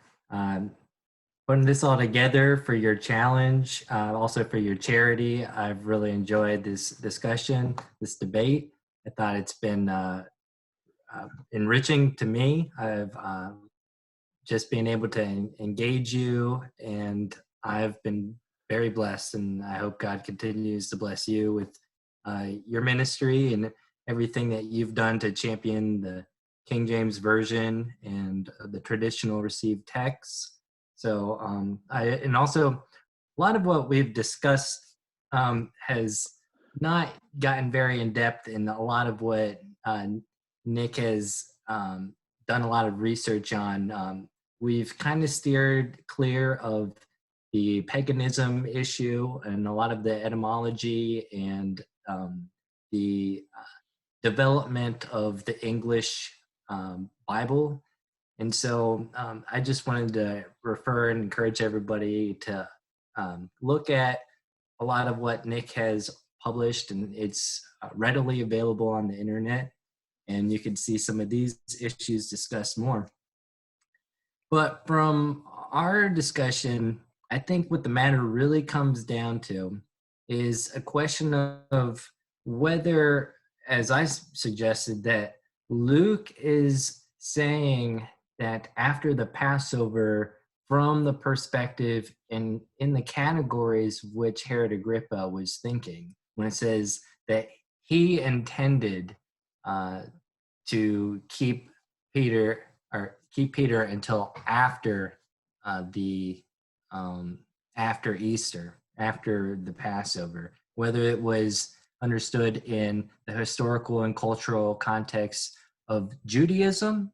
putting this all together, for your challenge, also for your charity. I've really enjoyed this discussion, this debate. I thought it's been enriching to me. I've just been able to engage you, and I've been very blessed, and I hope God continues to bless you with your ministry and everything that you've done to champion the King James Version and the traditional received texts. So, and also a lot of what we've discussed has not gotten very in depth, in a lot of what Nick has done a lot of research on. We've kind of steered clear of the paganism issue and a lot of the etymology and the development of the English Bible. And so I just wanted to refer and encourage everybody to look at a lot of what Nick has published, and it's readily available on the internet, and you can see some of these issues discussed more. But from our discussion, I think what the matter really comes down to is a question of whether, as I suggested, that Luke is saying that after the Passover, from the perspective and in the categories which Herod Agrippa was thinking, when it says that he intended to keep Peter until after after Easter, after the Passover, whether it was understood in the historical and cultural context of Judaism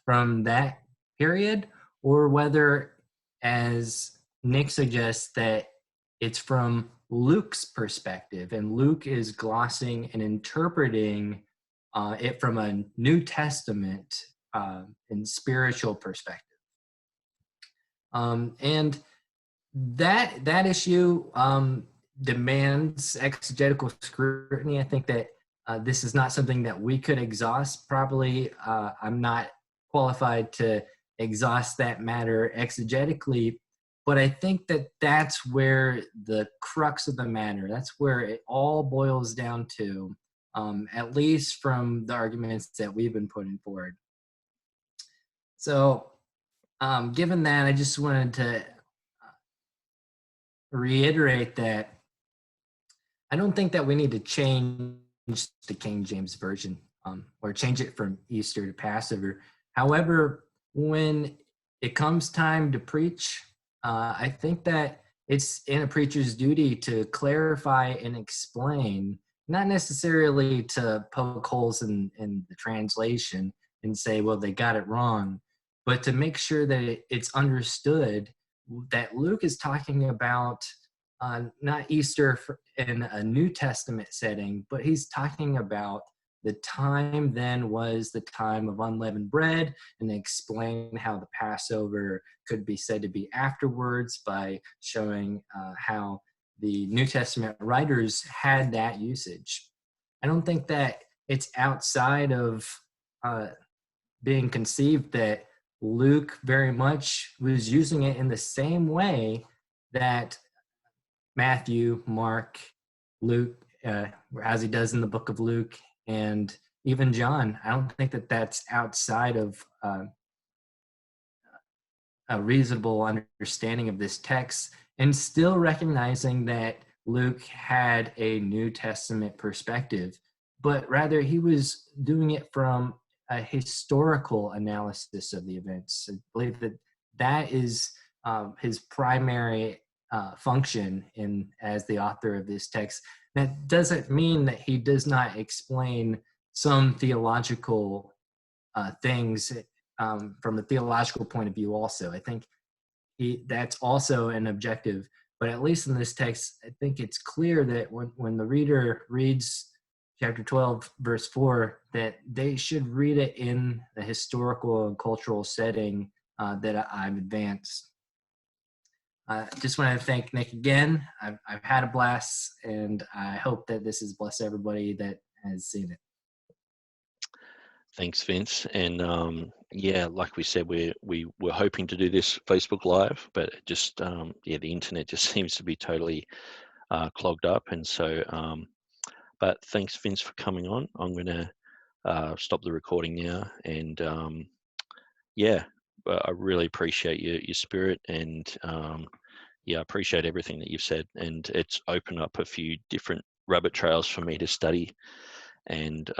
from that period, or whether, as Nick suggests, that it's from Luke's perspective, and Luke is glossing and interpreting it from a New Testament and spiritual perspective. And that issue demands exegetical scrutiny. I think that This is not something that we could exhaust. Probably, I'm not qualified to exhaust that matter exegetically, but I think that that's where the crux of the matter, that's where it all boils down to, at least from the arguments that we've been putting forward. So, given that, I just wanted to reiterate that I don't think that we need to change the King James Version, or change it from Easter to Passover. However, when it comes time to preach, I think that it's in a preacher's duty to clarify and explain, not necessarily to poke holes in the translation and say, well, they got it wrong, but to make sure that it's understood that Luke is talking about not Easter in a New Testament setting, but he's talking about the time then was the time of unleavened bread, and explain how the Passover could be said to be afterwards by showing how the New Testament writers had that usage. I don't think that it's outside of being conceived that Luke very much was using it in the same way that Matthew, Mark, Luke, as he does in the book of Luke, and even John. I don't think that that's outside of a reasonable understanding of this text, and still recognizing that Luke had a New Testament perspective, but rather he was doing it from a historical analysis of the events. I believe that that is his primary function as the author of this text. That doesn't mean that he does not explain some theological things from a theological point of view also. I think that's also an objective, but at least in this text, I think it's clear that when the reader reads chapter 12, verse 4, that they should read it in the historical and cultural setting that I've advanced. Just want to thank Nick again. I've had a blast, and I hope that this has blessed everybody that has seen it. Thanks, Vince. And yeah, like we said, we were hoping to do this Facebook Live, but it just yeah, the internet just seems to be totally clogged up. And so, but thanks, Vince, for coming on. I'm going to stop the recording now, and yeah, I really appreciate your spirit, and yeah, I appreciate everything that you've said, and it's opened up a few different rabbit trails for me to study, and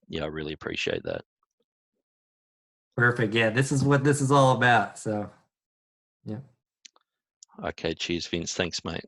yeah, I really appreciate that. Perfect. Yeah, this is what this is all about. So, yeah. Okay, cheers, Vince. Thanks, mate.